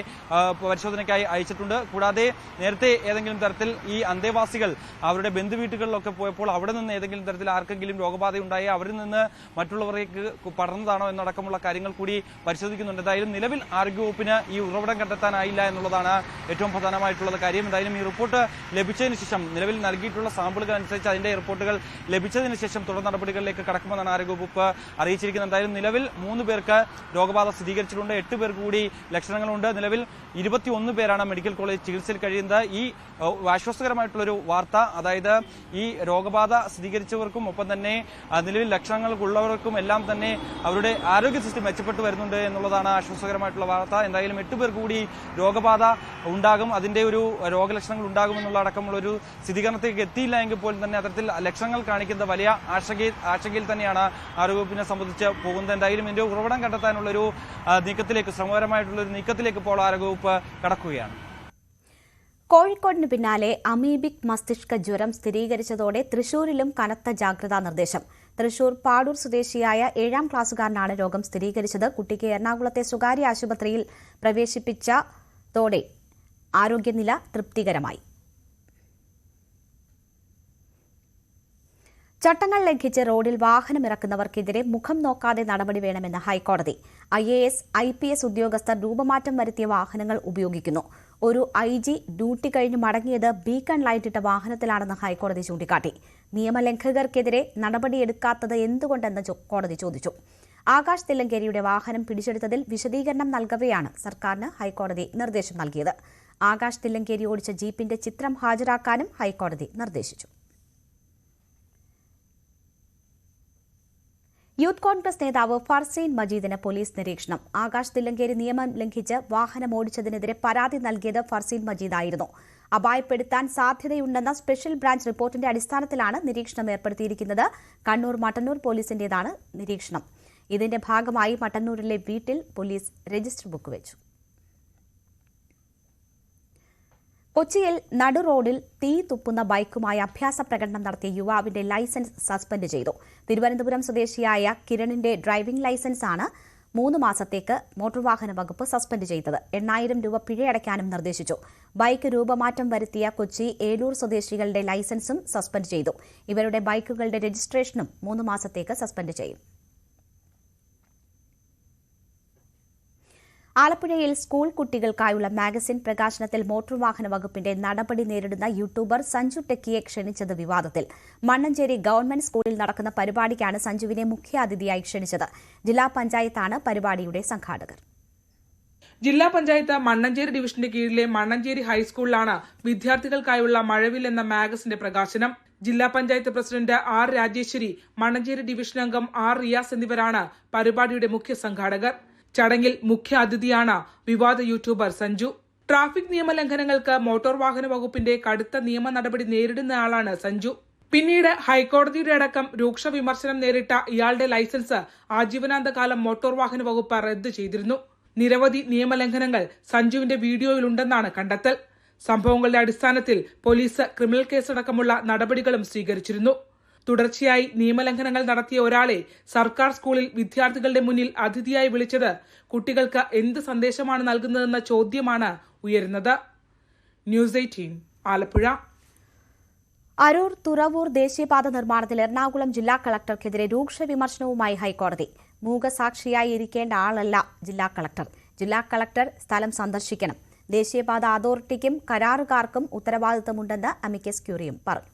പരിശോധനയ്ക്കായി അയച്ചിട്ടുണ്ട്. കൂടാതെ നേരത്തെ ഏതെങ്കിലും തരത്തിൽ ഈ അന്തേവാസികൾ അവരുടെ ബന്ധുവീട്ടുകളിലൊക്കെ പോയപ്പോൾ അവിടെ നിന്ന് ഏതെങ്കിലും തരത്തിൽ ആർക്കെങ്കിലും രോഗബാധ ഉണ്ടായി അവരിൽ നിന്ന് മറ്റുള്ളവരേക്ക് പടർന്നതാണോ എന്നടക്കമുള്ള കാര്യങ്ങൾ കൂടി പരിശോധിക്കുന്നുണ്ട്. എന്തായാലും നിലവിൽ ആരോഗ്യവകുപ്പിന് ഈ ഉറവിടം കണ്ടെത്താനായില്ല എന്നുള്ളതാണ് ഏറ്റവും പ്രധാനമായിട്ടുള്ള കാര്യം. എന്തായാലും ഈ റിപ്പോർട്ട് ലഭിച്ചതിന് ശേഷം നിലവിൽ നൽകിയിട്ടുള്ള സാമ്പിളുകൾ അനുസരിച്ച് അതിന്റെ റിപ്പോർട്ടുകൾ ലഭിച്ചതിന് ശേഷം തുടർ നടപടികളിലേക്ക് കടക്കുമെന്നാണ് ആരോഗ്യവകുപ്പ് അറിയിച്ചിരിക്കുന്നത്. എന്തായാലും നിലവിൽ 3 പേർക്ക് രോഗബാധ സ്ഥിരീകരിച്ചിട്ടുണ്ട്. 8 പേർക്ക് കൂടി ലക്ഷണങ്ങളുണ്ട്. നിലവിൽ 21 പേരാണ് മെഡിക്കൽ കോളേജ് ചികിത്സയിൽ കഴിയുന്നത്. ഈ ആശ്വാസകരമായിട്ടുള്ളൊരു വാർത്ത, അതായത് ഈ രോഗബാധ സ്ഥിരീകരിച്ചവർക്കും ഒപ്പം തന്നെ നിലവിൽ ലക്ഷണങ്ങൾക്കുള്ളവർക്കും എല്ലാം തന്നെ അവരുടെ ആരോഗ്യ സ്ഥിതി മെച്ചപ്പെട്ടു വരുന്നുണ്ട് എന്നുള്ളതാണ് ആശ്വാസകരമായിട്ടുള്ള വാർത്ത. എന്തായാലും 8 പേർ കൂടി രോഗബാധ ഉണ്ടാകും, അതിന്റെ ഒരു രോഗലക്ഷണങ്ങൾ ഉണ്ടാകുമെന്നുള്ള അടക്കമുള്ള ഒരു സ്ഥിരീകരണത്തിലേക്ക് എത്തിയില്ല എങ്കിൽ പോലും തന്നെ അത്തരത്തിൽ ലക്ഷണങ്ങൾ കാണിക്കുന്ന വലിയ ആശങ്കയിൽ തന്നെയാണ് ആരോഗ്യവകുപ്പിനെ സംബന്ധിച്ച് പോകുന്നത്. എന്തായാലും ഇതിന്റെ ഉറവിടം കണ്ടെത്താനുള്ളൊരു നീക്കത്തിലേക്ക്, ശ്രമകരമായിട്ടുള്ളൊരു നീക്കത്തിലേക്ക് ഇപ്പോൾ ആരോഗ്യവകുപ്പ് കടക്കുകയാണ്. കോഴിക്കോടിന് പിന്നാലെ അമീബിക് മസ്തിഷ്ക ജ്വരം സ്ഥിരീകരിച്ചതോടെ തൃശൂരിലും കനത്ത ജാഗ്രതാ നിർദ്ദേശം. തൃശൂർ പാടൂർ സ്വദേശിയായ 7ാം ക്ലാസ്സുകാരനാണ് രോഗം സ്ഥിരീകരിച്ചത്. കുട്ടിക്ക് എറണാകുളത്തെ സ്വകാര്യ ആശുപത്രിയിൽ പ്രവേശിപ്പിച്ചതോടെ ആരോഗ്യനില തൃപ്തികരമായി. ചട്ടങ്ങൾ ലംഘിച്ച് റോഡിൽ വാഹനമിറക്കുന്നവർക്കെതിരെ മുഖം നോക്കാതെ നടപടി വേണമെന്ന് ഹൈക്കോടതി. IAS, IPS ഉദ്യോഗസ്ഥർ രൂപമാറ്റം വരുത്തിയ വാഹനങ്ങൾ ഉപയോഗിക്കുന്നു. ഒരു IG ഡ്യൂട്ടി കഴിഞ്ഞ് മടങ്ങിയത് ബീക്കൺ ലൈറ്റിട്ട വാഹനത്തിലാണെന്ന് ഹൈക്കോടതി ചൂണ്ടിക്കാട്ടി. നിയമലംഘകർക്കെതിരെ നടപടിയെടുക്കാത്തത് എന്തുകൊണ്ടെന്ന് കോടതി ചോദിച്ചു. ആകാശ് തില്ലങ്കേരിയുടെ വാഹനം പിടിച്ചെടുത്തതിൽ വിശദീകരണം നൽകവെയാണ് സർക്കാരിന് ഹൈക്കോടതി നിർദ്ദേശം നൽകിയത്. ആകാശ് തില്ലങ്കേരി ഓടിച്ച ജീപ്പിന്റെ ചിത്രം ഹാജരാക്കാനും ഹൈക്കോടതി നിർദ്ദേശിച്ചു. യൂത്ത് കോൺഗ്രസ് നേതാവ് ഫർസീൻ മജീദിന് പോലീസ് നിരീക്ഷണം. ആകാശ് തില്ലങ്കേരി നിയമം ലംഘിച്ച് വാഹനം ഓടിച്ചതിനെതിരെ പരാതി നൽകിയത് ഫർസീൻ മജീദായിരുന്നു. അപായപ്പെടുത്താൻ സാധ്യതയുണ്ടെന്ന സ്പെഷ്യൽ ബ്രാഞ്ച് റിപ്പോർട്ടിന്റെ അടിസ്ഥാനത്തിലാണ് നിരീക്ഷണം ഏർപ്പെടുത്തിയിരിക്കുന്നത്. കണ്ണൂർ മട്ടന്നൂർ പോലീസിന്റേതാണ് നിരീക്ഷണം. ഇതിന്റെ ഭാഗമായി മട്ടന്നൂരിലെ വീട്ടിൽ പോലീസ് രജിസ്റ്റർ ബുക്ക് വെച്ചു. കൊച്ചിയിൽ നടു റോഡിൽ തീ തുപ്പുന്ന ബൈക്കുമായി അഭ്യാസ പ്രകടനം നടത്തിയ യുവാവിന്റെ ലൈസൻസ് സസ്പെൻഡ് ചെയ്തു. തിരുവനന്തപുരം സ്വദേശിയായ കിരണിന്റെ ഡ്രൈവിംഗ് ലൈസൻസാണ് 3 മാസത്തേക്ക് മോട്ടോർ വാഹന വകുപ്പ് സസ്പെൻഡ് ചെയ്തത്. 8,000 രൂപ പിഴയടയ്ക്കാനും നിർദ്ദേശിച്ചു. ബൈക്ക് രൂപമാറ്റം വരുത്തിയ കൊച്ചി ഏലൂർ സ്വദേശികളുടെ ലൈസൻസും സസ്പെൻഡ് ചെയ്തു. ഇവരുടെ ബൈക്കുകളുടെ രജിസ്ട്രേഷനും 3 മാസത്തേക്ക് സസ്പെൻഡ് ചെയ്യും. ആലപ്പുഴയിൽ സ്കൂൾ കുട്ടികൾക്കായുള്ള മാഗസിൻ പ്രകാശനത്തിൽ മോട്ടോർ വാഹന വകുപ്പിന്റെ നടപടി നേരിടുന്ന യൂട്യൂബർ സഞ്ജു ടെക്കിയെ ക്ഷണിച്ചത് വിവാദത്തിൽ. മണ്ണഞ്ചേരി ഗവൺമെന്റ് സ്കൂളിൽ നടക്കുന്ന പരിപാടിക്കാണ് സഞ്ജുവിനെ മുഖ്യാതിഥിയായി ക്ഷണിച്ചത്. ജില്ലാ പഞ്ചായത്താണ് പരിപാടിയുടെ സംഘാടകർ. ജില്ലാ പഞ്ചായത്ത് മണ്ണഞ്ചേരി ഡിവിഷന്റെ കീഴിലെ മണ്ണഞ്ചേരി ഹൈസ്കൂളിലാണ് വിദ്യാർത്ഥികൾക്കായുള്ള മഴവിൽ എന്ന മാഗസിന്റെ പ്രകാശനം. ജില്ലാ panchayat president R. Rajeshwari, Mannancheri division അംഗം R. റിയാസ് എന്നിവരാണ് പരിപാടിയുടെ മുഖ്യ സംഘാടകർ. ചടങ്ങിൽ മുഖ്യ അതിഥിയാണ് വിവാദ യൂട്യൂബർ സഞ്ജു. ട്രാഫിക് നിയമലംഘനങ്ങൾക്ക് മോട്ടോർ വാഹന വകുപ്പിന്റെ കടുത്ത നിയമ നടപടി നേരിടുന്നയാളാണ് സഞ്ജു. പിന്നീട് ഹൈക്കോടതിയുടെ അടക്കം രൂക്ഷ വിമർശനം നേരിട്ട ഇയാളുടെ ലൈസൻസ് ആജീവനാന്തകാലം മോട്ടോർ വാഹന വകുപ്പ് റദ്ദ് ചെയ്തിരുന്നു. നിരവധി നിയമലംഘനങ്ങൾ സഞ്ജുവിന്റെ വീഡിയോയിലുണ്ടെന്നാണ് കണ്ടെത്തൽ. സംഭവങ്ങളുടെ അടിസ്ഥാനത്തിൽ പോലീസ് ക്രിമിനൽ കേസടക്കമുള്ള നടപടികളും സ്വീകരിച്ചിരുന്നു. തുടർച്ചയായി നിയമലംഘനങ്ങൾ നടത്തിയ ഒരാളെ സർക്കാർ സ്കൂളിൽ വിദ്യാർത്ഥികളുടെ മുന്നിൽ അതിഥിയായി വിളിച്ചത് കുട്ടികൾക്ക് എന്ത് സന്ദേശമാണ് നൽകുന്നതെന്ന ചോദ്യമാണ് ഉയരുന്നത്. ന്യൂസ് 18 ആലപ്പുഴ. അരൂർ തുറവൂർ ദേശീയപാത നിർമ്മാണത്തിൽ എറണാകുളം ജില്ലാ കളക്ടർക്കെതിരെ രൂക്ഷ വിമർശനവുമായി ഹൈക്കോടതി. മൂകസാക്ഷിയായി ഇരിക്കേണ്ട ആളല്ല ജില്ലാ കളക്ടർ. ജില്ലാ കളക്ടർ സ്ഥലം സന്ദർശിക്കണം. ദേശീയപാത അതോറിറ്റിക്കും കരാറുകാർക്കും ഉത്തരവാദിത്തമുണ്ടെന്ന് അമിക്കസ് ക്യൂറിയും പറഞ്ഞു.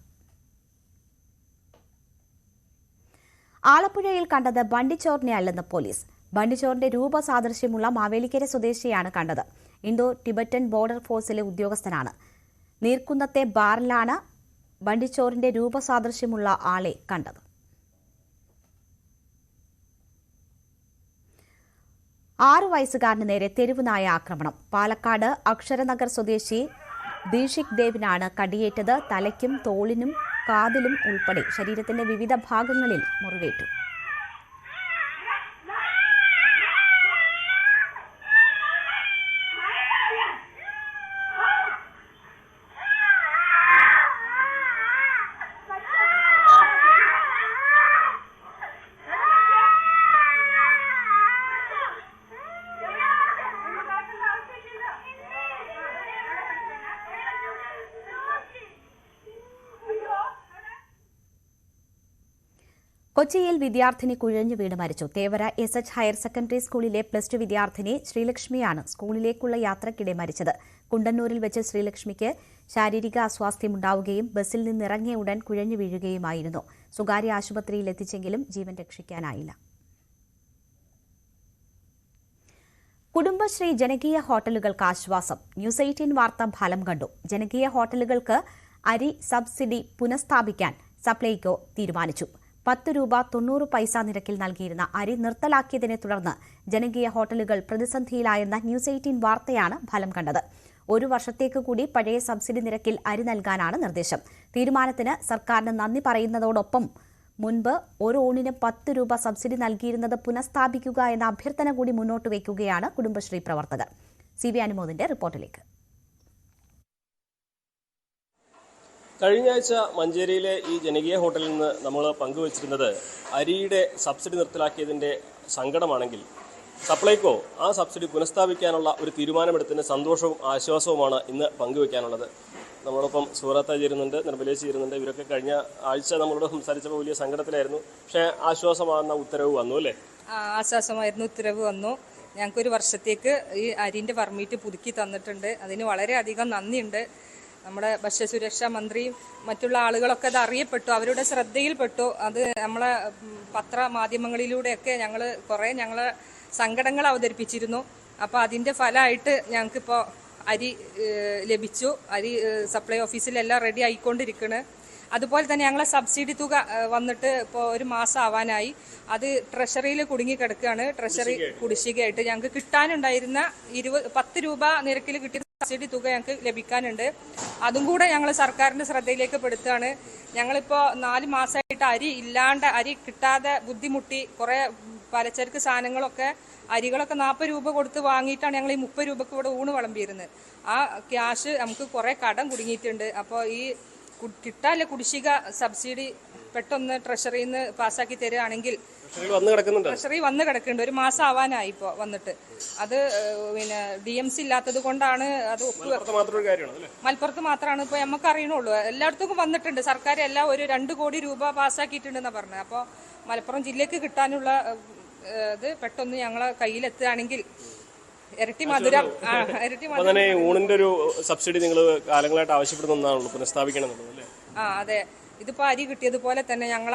ആലപ്പുഴയിൽ കണ്ടത് ബണ്ടിച്ചോറിനെ അല്ലെന്ന് പോലീസ്. ബണ്ടിച്ചോറിന്റെ രൂപസാദൃശ്യമുള്ള മാവേലിക്കര സ്വദേശിയാണ് കണ്ടത്. ഇന്തോ ടിബറ്റൻ ബോർഡർ ഫോഴ്സിലെ ഉദ്യോഗസ്ഥനാണ്. നീർക്കുന്നത്തെ ബാറിലാണ് ബണ്ടിച്ചോറിന്റെ രൂപസാദൃശ്യമുള്ള ആളെ കണ്ടത്. വയസ്സുകാരന് നേരെ തെരുവുനായ ആക്രമണം. പാലക്കാട് അക്ഷരനഗർ സ്വദേശി ദീഷിക് ദേവിനാണ് കടിയേറ്റത്. തലയ്ക്കും തോളിനും കാതിലും ഉൾപ്പെടെ ശരീരത്തിന്റെ വിവിധ ഭാഗങ്ങളിൽ മുറിവേറ്റു. കൊച്ചിയിൽ വിദ്യാർത്ഥിനി കുഴഞ്ഞു വീണ് മരിച്ചു. തേവര SH ഹയർ സെക്കൻഡറി സ്കൂളിലെ +2 വിദ്യാർത്ഥിനി ശ്രീലക്ഷ്മിയാണ് സ്കൂളിലേക്കുള്ള യാത്രക്കിടെ മരിച്ചത്. കുണ്ടന്നൂരിൽ വെച്ച് ശ്രീലക്ഷ്മിക്ക് ശാരീരിക അസ്വാസ്ഥ്യമുണ്ടാവുകയും ബസ്സിൽ നിന്നിറങ്ങിയ ഉടൻ കുഴഞ്ഞു വീഴുകയുമായിരുന്നു. സ്വകാര്യ ആശുപത്രിയിൽ എത്തിച്ചെങ്കിലും ജീവൻ രക്ഷിക്കാനായില്ല. കുടുംബശ്രീ ജനകീയ ഹോട്ടലുകൾക്ക് ആശ്വാസം. ന്യൂസ് 18 വാർത്ത ഫലം കണ്ടു. ജനകീയ ഹോട്ടലുകൾക്ക് അരി സബ്സിഡി പുനഃസ്ഥാപിക്കാൻ സപ്ലൈകോ തീരുമാനിച്ചു. 10 രൂപ 90 പൈസ നിരക്കിൽ നൽകിയിരുന്ന അരി നിർത്തലാക്കിയതിനെ തുടർന്ന് ജനകീയ ഹോട്ടലുകൾ പ്രതിസന്ധിയിലായെന്ന ന്യൂസ് 18 വാർത്തയാണ് ഫലം കണ്ടത്. 1 വർഷത്തേക്ക് കൂടി പഴയ സബ്സിഡി നിരക്കിൽ അരി നൽകാനാണ് നിർദ്ദേശം. തീരുമാനത്തിന് സർക്കാരിന് നന്ദി പറയുന്നതോടൊപ്പം മുൻപ് ഒരു ഊണിന് 10 രൂപ സബ്സിഡി നൽകിയിരുന്നത് പുനഃസ്ഥാപിക്കുക എന്ന അഭ്യർത്ഥന കൂടി മുന്നോട്ട് വയ്ക്കുകയാണ് കുടുംബശ്രീ പ്രവർത്തകർ. CV അനുമോദിന്റെ റിപ്പോർട്ടിലേക്ക്. കഴിഞ്ഞ ആഴ്ച മഞ്ചേരിയിലെ ഈ ജനകീയ ഹോട്ടലിൽ നിന്ന് നമ്മൾ പങ്കുവച്ചിരുന്നത് അരിയുടെ സബ്സിഡി നിർത്തലാക്കിയതിൻ്റെ സങ്കടമാണെങ്കിൽ സപ്ലൈകോ ആ സബ്സിഡി പുനഃസ്ഥാപിക്കാനുള്ള ഒരു തീരുമാനമെടുത്തതിന് സന്തോഷവും ആശ്വാസവുമാണ് ഇന്ന് പങ്കുവയ്ക്കാനുള്ളത്. നമ്മളോടൊപ്പം സൂറത്ത ചേരുന്നുണ്ട്, നിർമ്മലേശ് ചേരുന്നുണ്ട്. ഇവരൊക്കെ കഴിഞ്ഞ ആഴ്ച നമ്മളോട് സംസാരിച്ചപ്പോൾ വലിയ സങ്കടത്തിലായിരുന്നു. പക്ഷേ ആശ്വാസമാകുന്ന ഉത്തരവ് വന്നു അല്ലേ? ആശ്വാസമായിരുന്നു, ഉത്തരവ് വന്നു. ഞങ്ങൾക്കൊരു വർഷത്തേക്ക് ഈ അരിൻ്റെ പെർമിറ്റ് പുതുക്കി തന്നിട്ടുണ്ട്. അതിന് വളരെയധികം നന്ദിയുണ്ട്. നമ്മുടെ ഭക്ഷ്യസുരക്ഷാ മന്ത്രിയും മറ്റുള്ള ആളുകളൊക്കെ അത് അറിയപ്പെട്ടു, അവരുടെ ശ്രദ്ധയിൽപ്പെട്ടു. അത് നമ്മളെ പത്രമാധ്യമങ്ങളിലൂടെയൊക്കെ ഞങ്ങളെ സങ്കടങ്ങൾ അവതരിപ്പിച്ചിരുന്നു. അപ്പോൾ അതിൻ്റെ ഫലമായിട്ട് ഞങ്ങൾക്കിപ്പോൾ അരി ലഭിച്ചു. അരി സപ്ലൈ ഓഫീസിലെല്ലാം റെഡി ആയിക്കൊണ്ടിരിക്കുകയാണ്. അതുപോലെ തന്നെ ഞങ്ങളെ സബ്സിഡി തുക വന്നിട്ട് ഇപ്പോൾ 1 മാസം ആവാനായി. അത് ട്രഷറിയിൽ കുടുങ്ങിക്കിടക്കുകയാണ്. ട്രഷറി കുടിശ്ശികയായിട്ട് ഞങ്ങൾക്ക് കിട്ടാനുണ്ടായിരുന്ന 10 രൂപ നിരക്കിൽ കിട്ടിയ സബ്സിഡി തുക ഞങ്ങൾക്ക് ലഭിക്കാനുണ്ട്. അതും കൂടെ ഞങ്ങൾ സർക്കാരിൻ്റെ ശ്രദ്ധയിലേക്ക് പെടുത്തുകയാണ്. ഞങ്ങളിപ്പോൾ 4 മാസമായിട്ട് അരി കിട്ടാതെ ബുദ്ധിമുട്ടി. കുറേ പലചരക്ക് സാധനങ്ങളൊക്കെ അരികളൊക്കെ 40 രൂപ കൊടുത്ത് വാങ്ങിയിട്ടാണ് ഞങ്ങൾ ഈ 30 രൂപക്ക് ഇവിടെ ഊണ് വിളമ്പിയിരുന്നത്. ആ ക്യാഷ് നമുക്ക് കുറേ കടം കുടുങ്ങിയിട്ടുണ്ട്. അപ്പോൾ ഈ കിട്ടാല്ലേ കുടിശ്ശിക സബ്സിഡി പെട്ടെന്ന് ട്രഷറിയിൽ നിന്ന് പാസ്സാക്കി തരികയാണെങ്കിൽ. ട്രഷറി വന്ന് കിടക്കുന്നുണ്ട്, 1 മാസം ആവാനായി ഇപ്പോൾ വന്നിട്ട്. അത് പിന്നെ DMC ഇല്ലാത്തത് കൊണ്ടാണ്. അത് മലപ്പുറത്ത് മാത്രമാണ് ഇപ്പോൾ നമുക്ക് അറിയണുള്ളൂ. എല്ലായിടത്തും വന്നിട്ടുണ്ട്. സർക്കാർ എല്ലാം ഒരു 2 കോടി രൂപ പാസ്സാക്കിയിട്ടുണ്ടെന്നാണ് പറഞ്ഞത്. അപ്പോൾ മലപ്പുറം ജില്ലക്ക് കിട്ടാനുള്ള ഇത് പെട്ടെന്ന് ഞങ്ങളെ കയ്യിലെത്തുകയാണെങ്കിൽ ഇരട്ടി മധുരം. ഊണിന്റെ ഒരു സബ്സിഡി നിങ്ങൾ കാലങ്ങളായിട്ട് ആവശ്യപ്പെടുന്നതാണല്ലോ, പുനഃസ്ഥാപിക്കണം എന്നുള്ളത്. അതെ. ഇതിപ്പോൾ അരി കിട്ടിയതുപോലെ തന്നെ ഞങ്ങൾ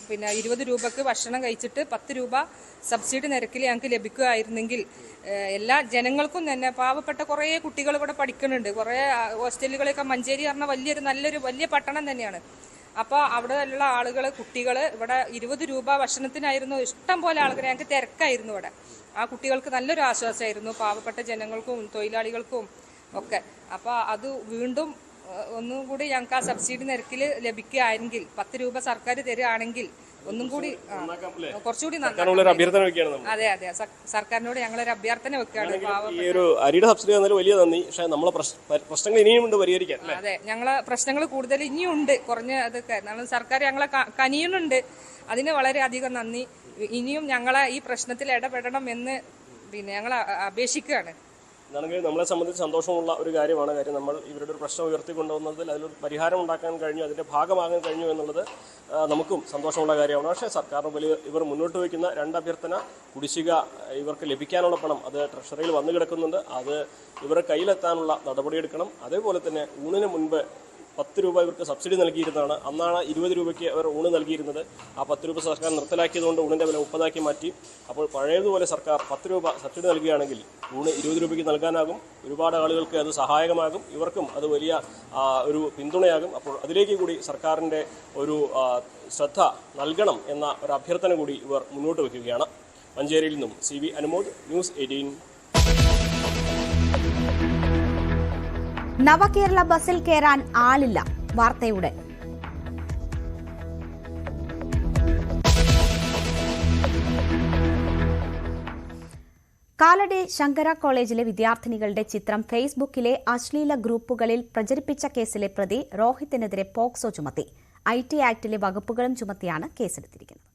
പിന്നെ 20 രൂപക്ക് ഭക്ഷണം കഴിച്ചിട്ട് 10 രൂപ സബ്സിഡി നിരക്കിൽ ഞങ്ങൾക്ക് ലഭിക്കുകയായിരുന്നെങ്കിൽ എല്ലാ ജനങ്ങൾക്കും തന്നെ, പാവപ്പെട്ട കുറേ കുട്ടികൾ ഇവിടെ പഠിക്കുന്നുണ്ട്. കുറേ ഹോസ്റ്റലുകളൊക്കെ മഞ്ചേരി പറഞ്ഞ നല്ലൊരു വലിയ പട്ടണം തന്നെയാണ്. അപ്പോൾ അവിടെ ഉള്ള ആളുകൾ, കുട്ടികൾ ഇവിടെ 20 രൂപ ഭക്ഷണത്തിനായിരുന്നു. ഇഷ്ടം പോലെ ആളുകൾ, ഞങ്ങൾക്ക് തിരക്കായിരുന്നു ഇവിടെ. ആ കുട്ടികൾക്ക് നല്ലൊരു ആശ്വാസമായിരുന്നു, പാവപ്പെട്ട ജനങ്ങൾക്കും തൊഴിലാളികൾക്കും ഒക്കെ. അപ്പോൾ അത് വീണ്ടും ഒന്നും കൂടി ഞങ്ങൾക്ക് ആ സബ്സിഡി നിരക്കിൽ ലഭിക്കുകയാണെങ്കിൽ, 10 രൂപ സർക്കാർ തരികയാണെങ്കിൽ ഒന്നും കൂടി കുറച്ചുകൂടി അതെ അതെ സർക്കാരിനോട് ഞങ്ങളൊരു അഭ്യർത്ഥന വെക്കുകയാണ്. ഈ ഒരു അരിയുടെ സബ്സിഡി തന്നാലും വലിയ നന്ദി. പക്ഷേ നമ്മളെ പ്രശ്നങ്ങൾ ഇനിയുമുണ്ട് പരിഹരിക്കാൻ. അതെ, ഞങ്ങളെ പ്രശ്നങ്ങൾ കൂടുതൽ ഇനിയുണ്ട്. കുറഞ്ഞ അതൊക്കെ സർക്കാർ ഞങ്ങളെ കനിയുന്നുണ്ട്. അതിന് വളരെയധികം നന്ദി. ഇനിയും ഞങ്ങളെ ഈ പ്രശ്നത്തിൽ ഇടപെടണം എന്ന് ഞങ്ങൾ അപേക്ഷിക്കുകയാണ്. ഇതാണെങ്കിൽ നമ്മളെ സംബന്ധിച്ച് സന്തോഷമുള്ള ഒരു കാര്യമാണ്. കാര്യം നമ്മൾ ഇവരുടെ ഒരു പ്രശ്നം ഉയർത്തിക്കൊണ്ടുവന്നതിൽ അതിലൊരു പരിഹാരം ഉണ്ടാക്കാൻ കഴിഞ്ഞു, അതിൻ്റെ ഭാഗമാകാൻ കഴിഞ്ഞു എന്നുള്ളത് നമുക്കും സന്തോഷമുള്ള കാര്യമാണ്. പക്ഷേ സർക്കാരിന് ഇവർ മുന്നോട്ട് വയ്ക്കുന്ന 2 അഭ്യർത്ഥന, കുടിശ്ശിക ഇവർക്ക് ലഭിക്കാനുള്ള പണം അത് ട്രഷറിയിൽ വന്നു കിടക്കുന്നുണ്ട്, അത് ഇവരുടെ കയ്യിലെത്താനുള്ള നടപടിയെടുക്കണം. അതേപോലെ തന്നെ ഊണിന് മുൻപ് 10 രൂപ ഇവർക്ക് സബ്സിഡി നൽകിയിരുന്നതാണ്. അന്നാണ് 20 രൂപയ്ക്ക് അവർ ഊണ് നൽകിയിരുന്നത്. ആ 10 രൂപ സർക്കാർ നിർത്തലാക്കിയതുകൊണ്ട് ഊണിൻ്റെ വില 30 മാറ്റി. അപ്പോൾ പഴയതുപോലെ സർക്കാർ 10 രൂപ സബ്സിഡി നൽകുകയാണെങ്കിൽ ഊണ് 20 രൂപയ്ക്ക് നൽകാനാകും. ഒരുപാട് ആളുകൾക്ക് അത് സഹായകമാകും, ഇവർക്കും അത് വലിയ ഒരു പിന്തുണയാകും. അപ്പോൾ അതിലേക്ക് കൂടി സർക്കാരിൻ്റെ ഒരു ശ്രദ്ധ നൽകണം എന്ന ഒരു അഭ്യർത്ഥന കൂടി ഇവർ മുന്നോട്ട് വയ്ക്കുകയാണ്. മഞ്ചേരിയിൽ നിന്നും CV അനുമോദ്, ന്യൂസ് 18. നവകേരള ബസിൽ കയറാൻ ആളില്ല, വാർത്തയുടെ. കാലടി ശങ്കര കോളേജിലെ വിദ്യാർത്ഥിനികളുടെ ചിത്രം ഫേസ്ബുക്കിലെ അശ്ലീല ഗ്രൂപ്പുകളിൽ പ്രചരിപ്പിച്ച കേസിലെ പ്രതി രോഹിത്തിനെതിരെ പോക്സോ ചുമത്തി. IT ആക്ടിലെ വകുപ്പുകളും ചുമത്തിയാണ് കേസെടുത്തിരിക്കുന്നത്.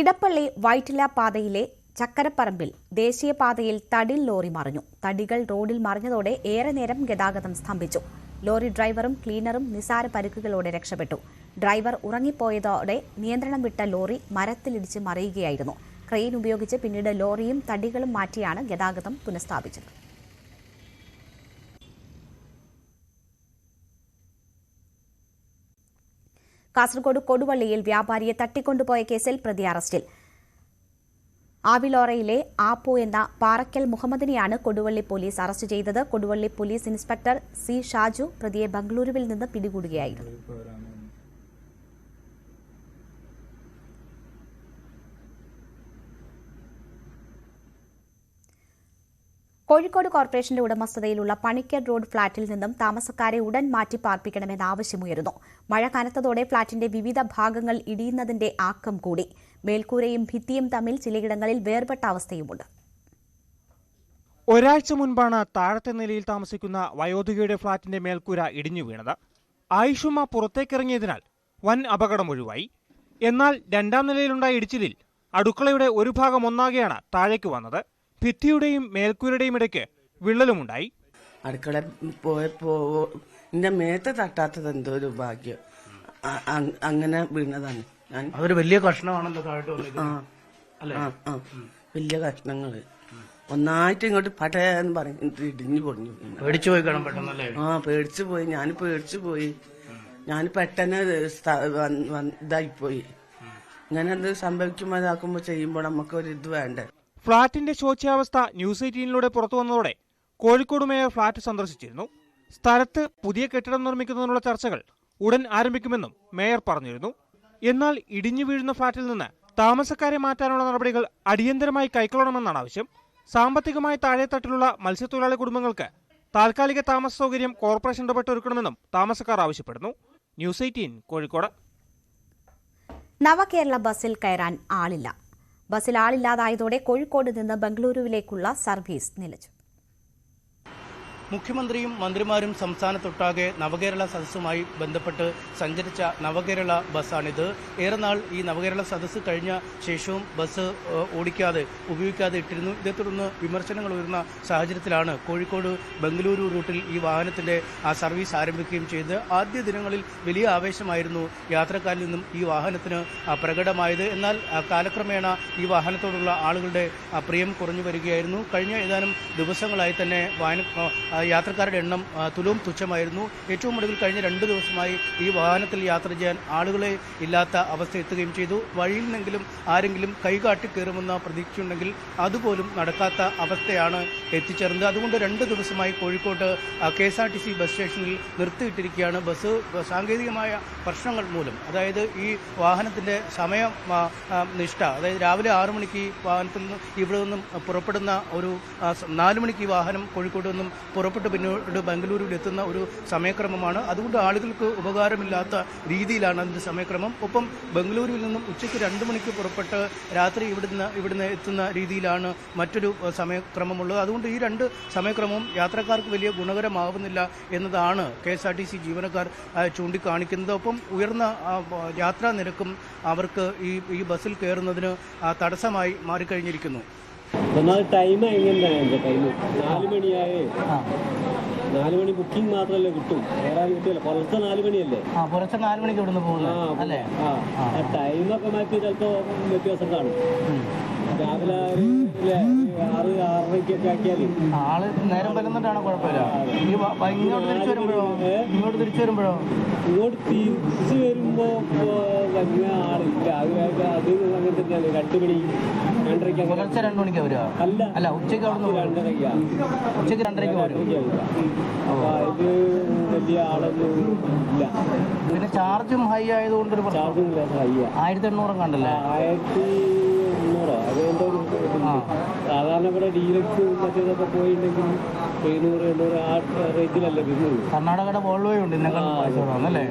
ഇടപ്പള്ളി വൈറ്റില പാതയിലെ ചക്കരപ്പറമ്പിൽ ദേശീയപാതയിൽ തടിൽ ലോറി മറിഞ്ഞു. തടികൾ റോഡിൽ മറിഞ്ഞതോടെ ഏറെ നേരം ഗതാഗതം സ്തംഭിച്ചു. ലോറി ഡ്രൈവറും ക്ലീനറും നിസാര പരിക്കുകളോടെ രക്ഷപ്പെട്ടു. ഡ്രൈവർ ഉറങ്ങിപ്പോയതോടെ നിയന്ത്രണം വിട്ട ലോറി മരത്തിലിടിച്ച് മറിയുകയായിരുന്നു. ക്രെയിൻ ഉപയോഗിച്ച് പിന്നീട് ലോറിയും തടികളും മാറ്റിയാണ് ഗതാഗതം പുനഃസ്ഥാപിച്ചത്. കാസർഗോഡ് കൊടുവള്ളിയിൽ വ്യാപാരിയെ തട്ടിക്കൊണ്ടുപോയ കേസിൽ പ്രതി അറസ്റ്റിൽ. ആവിലോറയിലെ ആപ്പു എന്ന പാറക്കൽ മുഹമ്മദിനെയാണ് കൊടുവള്ളി പോലീസ് അറസ്റ്റ് ചെയ്തത്. Koduvally police inspector C Shaju പ്രതിയെ ബംഗളൂരുവിൽ നിന്ന് പിടികൂടുകയായിരുന്നു. കോഴിക്കോട് കോർപ്പറേഷന്റെ ഉടമസ്ഥതയിലുള്ള പണിക്കർ റോഡ് ഫ്ളാറ്റിൽ നിന്നും താമസക്കാരെ ഉടൻ മാറ്റി പാർപ്പിക്കണമെന്ന ആവശ്യമുയർന്നു. മഴ കനത്തതോടെ ഫ്ളാറ്റിന്റെ വിവിധ ഭാഗങ്ങൾ ഇടിയുന്നതിന്റെ ആക്കം കൂടി. മേൽക്കൂരയും ഭിത്തിയും തമ്മിൽ ചിലയിടങ്ങളിൽ വേർപെട്ട അവസ്ഥയുമുണ്ട്. ഒരാഴ്ച മുൻപാണ് താഴത്തെ നിലയിൽ താമസിക്കുന്ന വയോധികയുടെ ഫ്ളാറ്റിന്റെ മേൽക്കൂര ഇടിഞ്ഞു വീണത്. ആയിഷുമ്മ പുറത്തേക്കിറങ്ങിയതിനാൽ വൻ അപകടം ഒഴിവായി. എന്നാൽ 2ാം നിലയിലുണ്ടായ ഇടിച്ചിലിൽ അടുക്കളയുടെ ഒരു ഭാഗം ഒന്നാകെയാണ് താഴേക്ക് വന്നത്. ഭിത്തിയുടെയും മേൽക്കൂരയുടെയും ഇടയ്ക്ക് വിള്ളലുമുണ്ടായി. അടുക്കള പോയപ്പോ എന്റെ മേത്ത് തട്ടാത്തത് എന്തോ ഒരു ഭാഗ്യം, അങ്ങനെ വീണതാണ്. അതൊരു വലിയ കഷ്ണമാണല്ലോ താഴോട്ട് വലിയ കഷ്ണങ്ങള് ഒന്നായിട്ട് ഇങ്ങോട്ട് പടയെന്ന് പറഞ്ഞിട്ട് ഇടിഞ്ഞു പൊടിഞ്ഞു. പേടിച്ചു പോയി കാണാൻ പെട്ടെന്നല്ലേ? പേടിച്ചു പോയി. ഞാൻ പേടിച്ചു പോയി. ഞാൻ പെട്ടെന്ന് ഇതായിപ്പോയി. ഇങ്ങനെ എന്ത് സംഭവിക്കുമ്പോ ഇതാക്കുമ്പോ ചെയ്യുമ്പോൾ നമുക്ക് ഒരു ഇത് വേണ്ടേ. ഫ്ളാറ്റിന്റെ ശോച്യാവസ്ഥ ന്യൂസ് 18ലൂടെ പുറത്തു വന്നതോടെ കോഴിക്കോട് മേയർ ഫ്ളാറ്റ് സന്ദർശിച്ചിരുന്നു. സ്ഥലത്ത് പുതിയ കെട്ടിടം നിർമ്മിക്കുന്നതിനുള്ള ചർച്ചകൾ ഉടൻ ആരംഭിക്കുമെന്നും മേയർ പറഞ്ഞിരുന്നു. എന്നാൽ ഇടിഞ്ഞു വീഴുന്ന ഫ്ളാറ്റിൽ നിന്ന് താമസക്കാരെ മാറ്റാനുള്ള നടപടികൾ അടിയന്തരമായി കൈക്കൊള്ളണമെന്നാണ് ആവശ്യം. സാമ്പത്തികമായി താഴെത്തട്ടിലുള്ള മത്സ്യത്തൊഴിലാളി കുടുംബങ്ങൾക്ക് താൽക്കാലിക താമസ സൗകര്യം കോർപ്പറേഷൻ ഇടപെട്ട് ഒരുക്കണമെന്നും താമസക്കാർ ആവശ്യപ്പെടുന്നു. ന്യൂസ് 18 കോഴിക്കോട്. നവകേരള ബസിൽ കയറാൻ ആളില്ല. ബസിൽ ആളില്ലാതായതോടെ കോഴിക്കോട് നിന്ന് ബംഗളൂരുവിലേക്കുള്ള സർവീസ് നിലച്ചു. മുഖ്യമന്ത്രിയും മന്ത്രിമാരും സംസ്ഥാനത്തൊട്ടാകെ നവകേരള സദസ്സുമായി ബന്ധപ്പെട്ട് സഞ്ചരിച്ച നവകേരള ബസ്സാണിത്. ഏറെ നാൾ ഈ നവകേരള സദസ്സ് കഴിഞ്ഞ ശേഷവും ബസ് ഓടിക്കാതെ ഉപയോഗിക്കാതെ ഇട്ടിരുന്നു. ഇതേ തുടർന്ന് വിമർശനങ്ങൾ ഉയർന്ന സാഹചര്യത്തിലാണ് കോഴിക്കോട് ബംഗളൂരു റൂട്ടിൽ ഈ വാഹനത്തിന്റെ സർവീസ് ആരംഭിക്കുകയും ചെയ്തത്. ആദ്യ ദിനങ്ങളിൽ വലിയ ആവേശമായിരുന്നു യാത്രക്കാരിൽ നിന്നും ഈ വാഹനത്തിന് പ്രകടമായത്. എന്നാൽ കാലക്രമേണ ഈ വാഹനത്തോടുള്ള ആളുകളുടെ പ്രിയം കുറഞ്ഞു വരികയായിരുന്നു. കഴിഞ്ഞ ഏതാനും ദിവസങ്ങളായി തന്നെ യാത്രക്കാരുടെ എണ്ണം തുലവും തുച്ഛമായിരുന്നു. ഏറ്റവും ഒടുവിൽ കഴിഞ്ഞ 2 ദിവസമായി ഈ വാഹനത്തിൽ യാത്ര ചെയ്യാൻ ആളുകളെ ഇല്ലാത്ത അവസ്ഥ എത്തുകയും ചെയ്തു. വഴിയിൽ നിന്നെങ്കിലും ആരെങ്കിലും കൈകാട്ടി കയറുമെന്ന പ്രതീക്ഷയുണ്ടെങ്കിൽ അതുപോലും നടക്കാത്ത അവസ്ഥയാണ് എത്തിച്ചേർന്നത്. അതുകൊണ്ട് 2 ദിവസമായി കോഴിക്കോട്ട് KSRTC ബസ് സ്റ്റേഷനിൽ നിർത്തിയിട്ടിരിക്കുകയാണ്. ബസ് സാങ്കേതികമായ പ്രശ്നങ്ങൾ മൂലം, അതായത് ഈ വാഹനത്തിന്റെ സമയ നിഷ്ഠ, അതായത് രാവിലെ 6 മണിക്ക് വാഹനത്തിൽ നിന്ന് ഇവിടെ നിന്നും പുറപ്പെടുന്ന ഒരു 4 മണിക്ക് വാഹനം കോഴിക്കോട് നിന്നും പുറപ്പെട്ട് പിന്നീട് ബംഗളൂരുവിൽ എത്തുന്ന ഒരു സമയക്രമമാണ്. അതുകൊണ്ട് ആളുകൾക്ക് ഉപകാരമില്ലാത്ത രീതിയിലാണ് അതിൻ്റെ സമയക്രമം. ഒപ്പം ബംഗളൂരുവിൽ നിന്നും ഉച്ചയ്ക്ക് 2 മണിക്ക് പുറപ്പെട്ട് രാത്രി ഇവിടുന്ന് എത്തുന്ന രീതിയിലാണ് മറ്റൊരു സമയക്രമമുള്ളത്. അതുകൊണ്ട് ഈ 2 സമയക്രമവും യാത്രക്കാർക്ക് വലിയ ഗുണകരമാവുന്നില്ല എന്നതാണ് KSRTC ജീവനക്കാർ ചൂണ്ടിക്കാണിക്കുന്നത്. ഒപ്പം ഉയർന്ന യാത്രാ നിരക്കും അവർക്ക് ഈ ബസ്സിൽ കയറുന്നതിന് തടസ്സമായി മാറിക്കഴിഞ്ഞിരിക്കുന്നു. ടൈം എങ്ങനെയാണ്? ടൈം 4 മണിയായേ. 4 മണി ബുക്കിംഗ് മാത്രമല്ലേ കിട്ടും, വേറെ കിട്ടില്ല. പുലർച്ചെ 4 മണിയല്ലേ? പുലർച്ചെ 4 മണിക്ക് ഇവിടുന്ന് പോകുന്നത് അല്ലേ? ടൈമൊക്കെ മാറ്റി ചിലപ്പോൾ വ്യത്യാസം കാണും. രാവിലെ 6-6:30 ആക്കിയാൽ ആള് നേരം വരുന്നിട്ടാണ് കുഴപ്പമില്ല. ഇങ്ങോട്ട് തിരിച്ചു വരുമ്പോഴോ ഇങ്ങോട്ട് തിരിച്ചു വരുമ്പോ വലിയ ആളില്ല. അത് അങ്ങനെ തന്നെയാണ്. 2 മണി 2:30 പുലർച്ചെ 2 മണിക്ക് വരിക? അല്ല ഉച്ചയ്ക്ക് അവിടെ 2:30. ഉച്ചയ്ക്ക് 2:30 വരും. അപ്പൊ ഇത് വലിയ ആളൊന്നും ഇല്ല. പിന്നെ ചാർജും ഹൈ ആയതുകൊണ്ട് ചാർജും ഹൈ 1800 കണ്ടല്ലേ? 1800 അതുകൊണ്ട് സാധാരണ ഇവിടെ ഡീലക്സ് മറ്റേതൊക്കെ പോയിട്ടുണ്ടെങ്കിൽ 700-800 ആ റേഞ്ചിലല്ലേ വരുന്നത്. കർണാടകയുടെ വോൾവോ ഉണ്ട് അല്ലേ?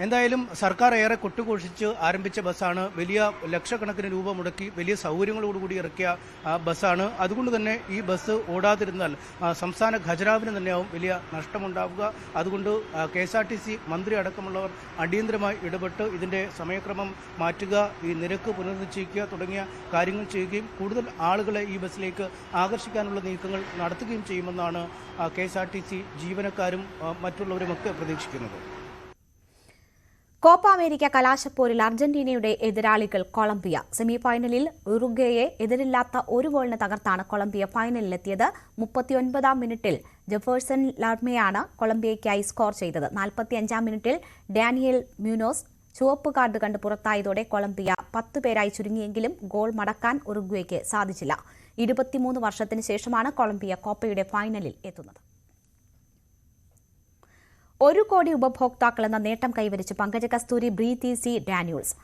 എന്തായാലും സർക്കാർ ഏറെ കൊട്ടുഘോഷിച്ച് ആരംഭിച്ച ബസ്സാണ്. വലിയ ലക്ഷക്കണക്കിന് രൂപ മുടക്കി വലിയ സൗകര്യങ്ങളോടുകൂടി ഇറക്കിയ ബസ്സാണ്. അതുകൊണ്ട് തന്നെ ഈ ബസ് ഓടാതിരുന്നാൽ സംസ്ഥാന ഖജനാവിന് തന്നെയാവും വലിയ നഷ്ടമുണ്ടാവുക. അതുകൊണ്ട് KSRTC മന്ത്രി അടക്കമുള്ളവർ അടിയന്തരമായി ഇടപെട്ട് ഇതിൻ്റെ സമയക്രമം മാറ്റുക, ഈ നിരക്ക് പുനർനിശ്ചയിക്കുക തുടങ്ങിയ കാര്യങ്ങൾ ചെയ്യുകയും കൂടുതൽ ആളുകളെ ഈ ബസ്സിലേക്ക് ആകർഷിക്കാനുള്ള നീക്കങ്ങൾ നടത്തുകയും ചെയ്യുമെന്നാണ് KSRTC ജീവനക്കാരും മറ്റുള്ളവരുമൊക്കെ പ്രതീക്ഷിക്കുന്നത്. കോപ്പ അമേരിക്ക കലാശപ്പോരിൽ അർജന്റീനയുടെ എതിരാളികൾ കൊളംബിയ. സെമിഫൈനലിൽ ഉറുഗ്വേയെ എതിരില്ലാത്ത 1 ഗോളിന് തകർത്താണ് കൊളംബിയ ഫൈനലിലെത്തിയത്. 39-ാം മിനിറ്റിൽ ജെഫേഴ്സൺ ലാർമയാണ് കൊളംബിയയ്ക്കായി സ്കോർ ചെയ്തത്. 45-ാം മിനിറ്റിൽ ഡാനിയൽ മ്യൂനോസ് ചുവപ്പ് കാർഡ് കണ്ട് പുറത്തായതോടെ കൊളംബിയ 10 പേരായി ചുരുങ്ങിയെങ്കിലും ഗോൾ മടക്കാൻ ഉറുഗ്വേയ്ക്ക് സാധിച്ചില്ല. 23 വർഷത്തിന് ശേഷമാണ് കൊളംബിയ കോപ്പയുടെ ഫൈനലിൽ എത്തുന്നത്. 1 കോടി ഉപഭോക്താക്കൾ എന്ന നേട്ടം കൈവരിച്ച് പങ്കജ കസ്തൂരി ബ്രീത്ത് ഈസി ഡാന്യൂൾസ്.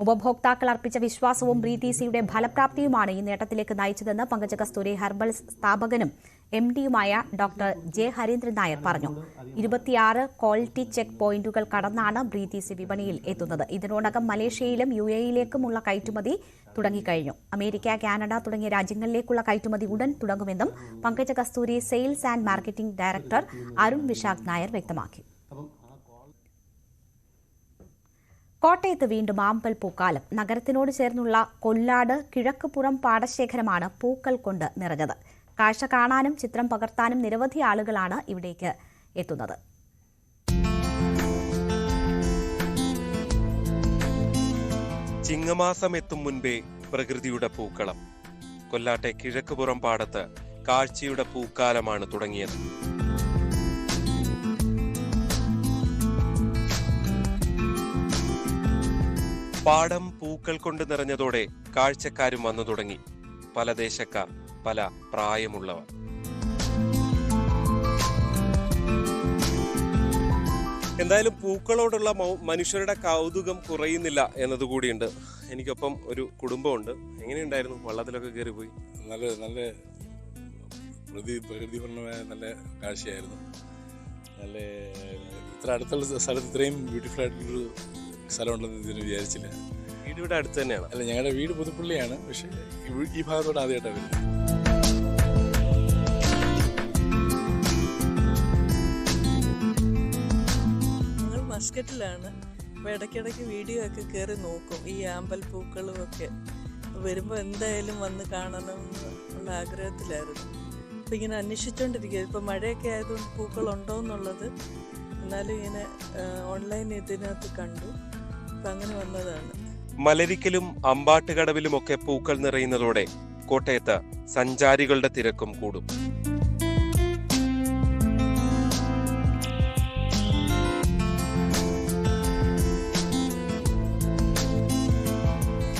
ഉപഭോക്താക്കൾ അർപ്പിച്ച വിശ്വാസവും ബ്രീത്ത് ഈസിയുടെ ഫലപ്രാപ്തിയുമാണ് ഈ നേട്ടത്തിലേക്ക് നയിച്ചതെന്ന് പങ്കജ കസ്തൂരി ഹെർബൽ സ്ഥാപകനും MD-യുമായ ഡോക്ടർ ജെ ഹരീന്ദ്രൻ നായർ പറഞ്ഞു. 26 ക്വാളിറ്റി ചെക്ക് പോയിന്റുകൾ കടന്നാണ് ബ്രീത്ത് ഈസി വിപണിയിൽ എത്തുന്നത്. ഇതിനോടകം മലേഷ്യയിലും UAE-യിലേക്കുമുള്ള കയറ്റുമതി തുടങ്ങിക്കഴിഞ്ഞു. അമേരിക്ക, കാനഡ തുടങ്ങിയ രാജ്യങ്ങളിലേക്കുള്ള കയറ്റുമതി ഉടൻ തുടങ്ങുമെന്നും Pankaja Kasthuri sales and marketing director Arun Vishakh Nair വ്യക്തമാക്കി. കോട്ടയത്ത് വീണ്ടും ആമ്പൽ പൂക്കാലം. നഗരത്തിനോട് ചേർന്നുള്ള കൊല്ലാട് കിഴക്കുപുറം പാടശേഖരമാണ് പൂക്കൾ കൊണ്ട് നിറഞ്ഞത്. കാഴ്ച കാണാനും ചിത്രം പകർത്താനും നിരവധി ആളുകളാണ് ഇവിടേക്ക് എത്തുന്നത്. ചിങ്ങമാസം എത്തും മുൻപേ പ്രകൃതിയുടെ പൂക്കളം. കൊല്ലാട്ടെ കിഴക്കുപുറം പാടത്ത് കാഴ്ചയുടെ പൂക്കാലമാണ് തുടങ്ങിയത്. പാടം പൂക്കൾ കൊണ്ട് നിറഞ്ഞതോടെ കാഴ്ചക്കാരും വന്നു തുടങ്ങി. പല ദേശക്കാർ, പല പ്രായമുള്ളവർ. എന്തായാലും പൂക്കളോടുള്ള മനുഷ്യരുടെ കൗതുകം കുറയുന്നില്ല എന്നതുകൂടിയുണ്ട്. എനിക്കൊപ്പം ഒരു കുടുംബമുണ്ട്. എങ്ങനെയുണ്ടായിരുന്നു? വള്ളത്തിലൊക്കെ കയറി പോയി. നല്ല പ്രകൃതിപരമായ നല്ല കാഴ്ചയായിരുന്നു. നല്ല ഇത്ര അടുത്തുള്ള സ്ഥലത്ത് ഇത്രയും ബ്യൂട്ടിഫുൾ ആയിട്ടുള്ളൊരു സ്ഥലമുണ്ടെന്ന് ഇതിന് വിചാരിച്ചില്ല. വീട് ഇവിടെ അടുത്ത് തന്നെയാണ്? അല്ല, ഞങ്ങളുടെ വീട് പുതുപ്പള്ളിയാണ്. പക്ഷേ ഈ ഭാഗത്തോട് ആദ്യമായിട്ടാണ് വരുന്നത്. ഞങ്ങൾ മസ്കറ്റിലാണ്. അപ്പോൾ ഇടയ്ക്കിടയ്ക്ക് വീഡിയോ ഒക്കെ കയറി നോക്കും. ഈ ആമ്പൽ പൂക്കളും ഒക്കെ വരുമ്പോൾ എന്തായാലും വന്ന് കാണണം എന്നുള്ള ആഗ്രഹത്തിലായിരുന്നു. അപ്പോൾ ഇങ്ങനെ അന്വേഷിച്ചുകൊണ്ടിരിക്കുക. ഇപ്പോൾ മഴയൊക്കെ ആയതുകൊണ്ട് പൂക്കളുണ്ടോ എന്നുള്ളത്. എന്നാലും ഇങ്ങനെ ഓൺലൈൻ ഇതിനകത്ത് കണ്ടു. അപ്പം അങ്ങനെ വന്നതാണ്. മലരിക്കലും അമ്പാട്ടുകടവിലുമൊക്കെ പൂക്കൾ നിറയുന്നതോടെ കോട്ടയത്ത് സഞ്ചാരികളുടെ തിരക്കും കൂടും.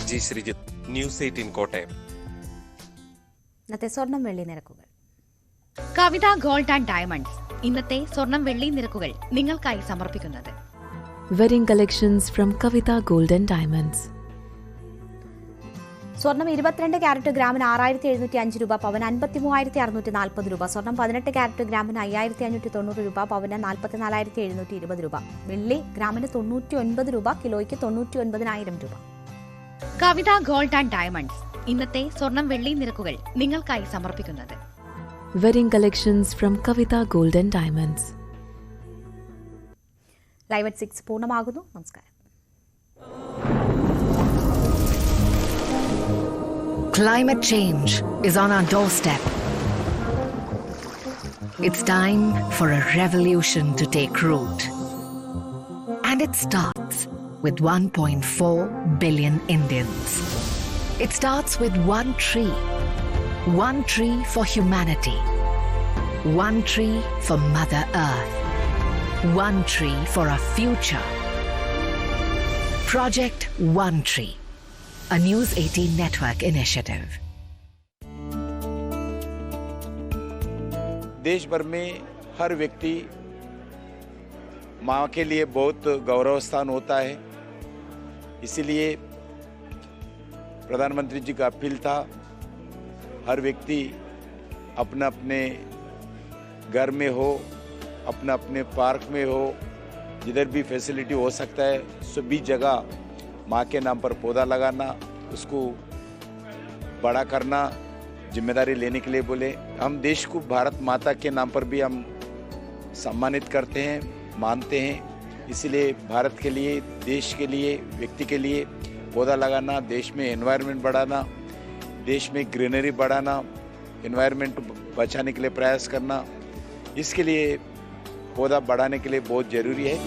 G Sreejith, news 18 Kottayam. ഇന്നത്തെ സ്വർണം വെള്ളി നിരക്കുകൾ. കവിത ഗോൾഡ് ആൻഡ് ഡയമണ്ട്സ് ഇന്നത്തെ സ്വർണം വെള്ളി നിരക്കുകൾ നിങ്ങൾക്കായി സമർപ്പിക്കുന്നത് Wedding collections from Kavita Gold and Diamonds. സ്വർണം 22 ക്യാരറ്റ് ഗ്രാമിന് 6705 രൂപ, പവന് 53,640 രൂപ. സ്വർണം 18 ക്യാരറ്റ് ഗ്രാമിന് 5590 രൂപ, പവന് 44,720 രൂപ. വെള്ളി ഗ്രാമിന് 99 രൂപ, കിലോയ്ക്ക് 99,000 രൂപ. കവിത ഗോൾഡ് ആൻഡ് ഡയമണ്ട്സ് ഇന്നത്തെ സ്വർണം വെള്ളി നിരക്കുകൾ നിങ്ങൾക്കായി സമർപ്പിക്കുന്നത്. Wedding collections from Kavita Gold and Diamonds. Live at 6 പൂർണ്ണമാകുന്നു. നമസ്കാരം. Climate change is on our doorstep. It's time for a revolution to take root. And it starts with 1.4 billion Indians. It starts with one tree. One tree for humanity. One tree for Mother Earth. One tree for a future. Project One Tree. A News 18 network initiative. देश भर में हर व्यक्ति माँ के लिए बहुत गौरव स्थान होता है, इसीलिए प्रधानमंत्री जी का अपील था हर व्यक्ति अपने अपने घर में हो, अपने अपने पार्क में हो, जिधर भी फैसिलिटी हो सकता है सभी जगह माँ के नाम पर पौधा लगाना, उसको बड़ा करना, जिम्मेदारी लेने के लिए बोले. हम देश को भारत माता के नाम पर भी हम सम्मानित करते हैं, मानते हैं. इसलिए भारत के लिए, देश के लिए, व्यक्ति के लिए पौधा लगाना, देश में एनवायरनमेंट बढ़ाना, देश में ग्रीनरी बढ़ाना, एनवायरनमेंट बचाने के लिए प्रयास करना, इसके लिए पौधा बढ़ाने के लिए बहुत ज़रूरी है.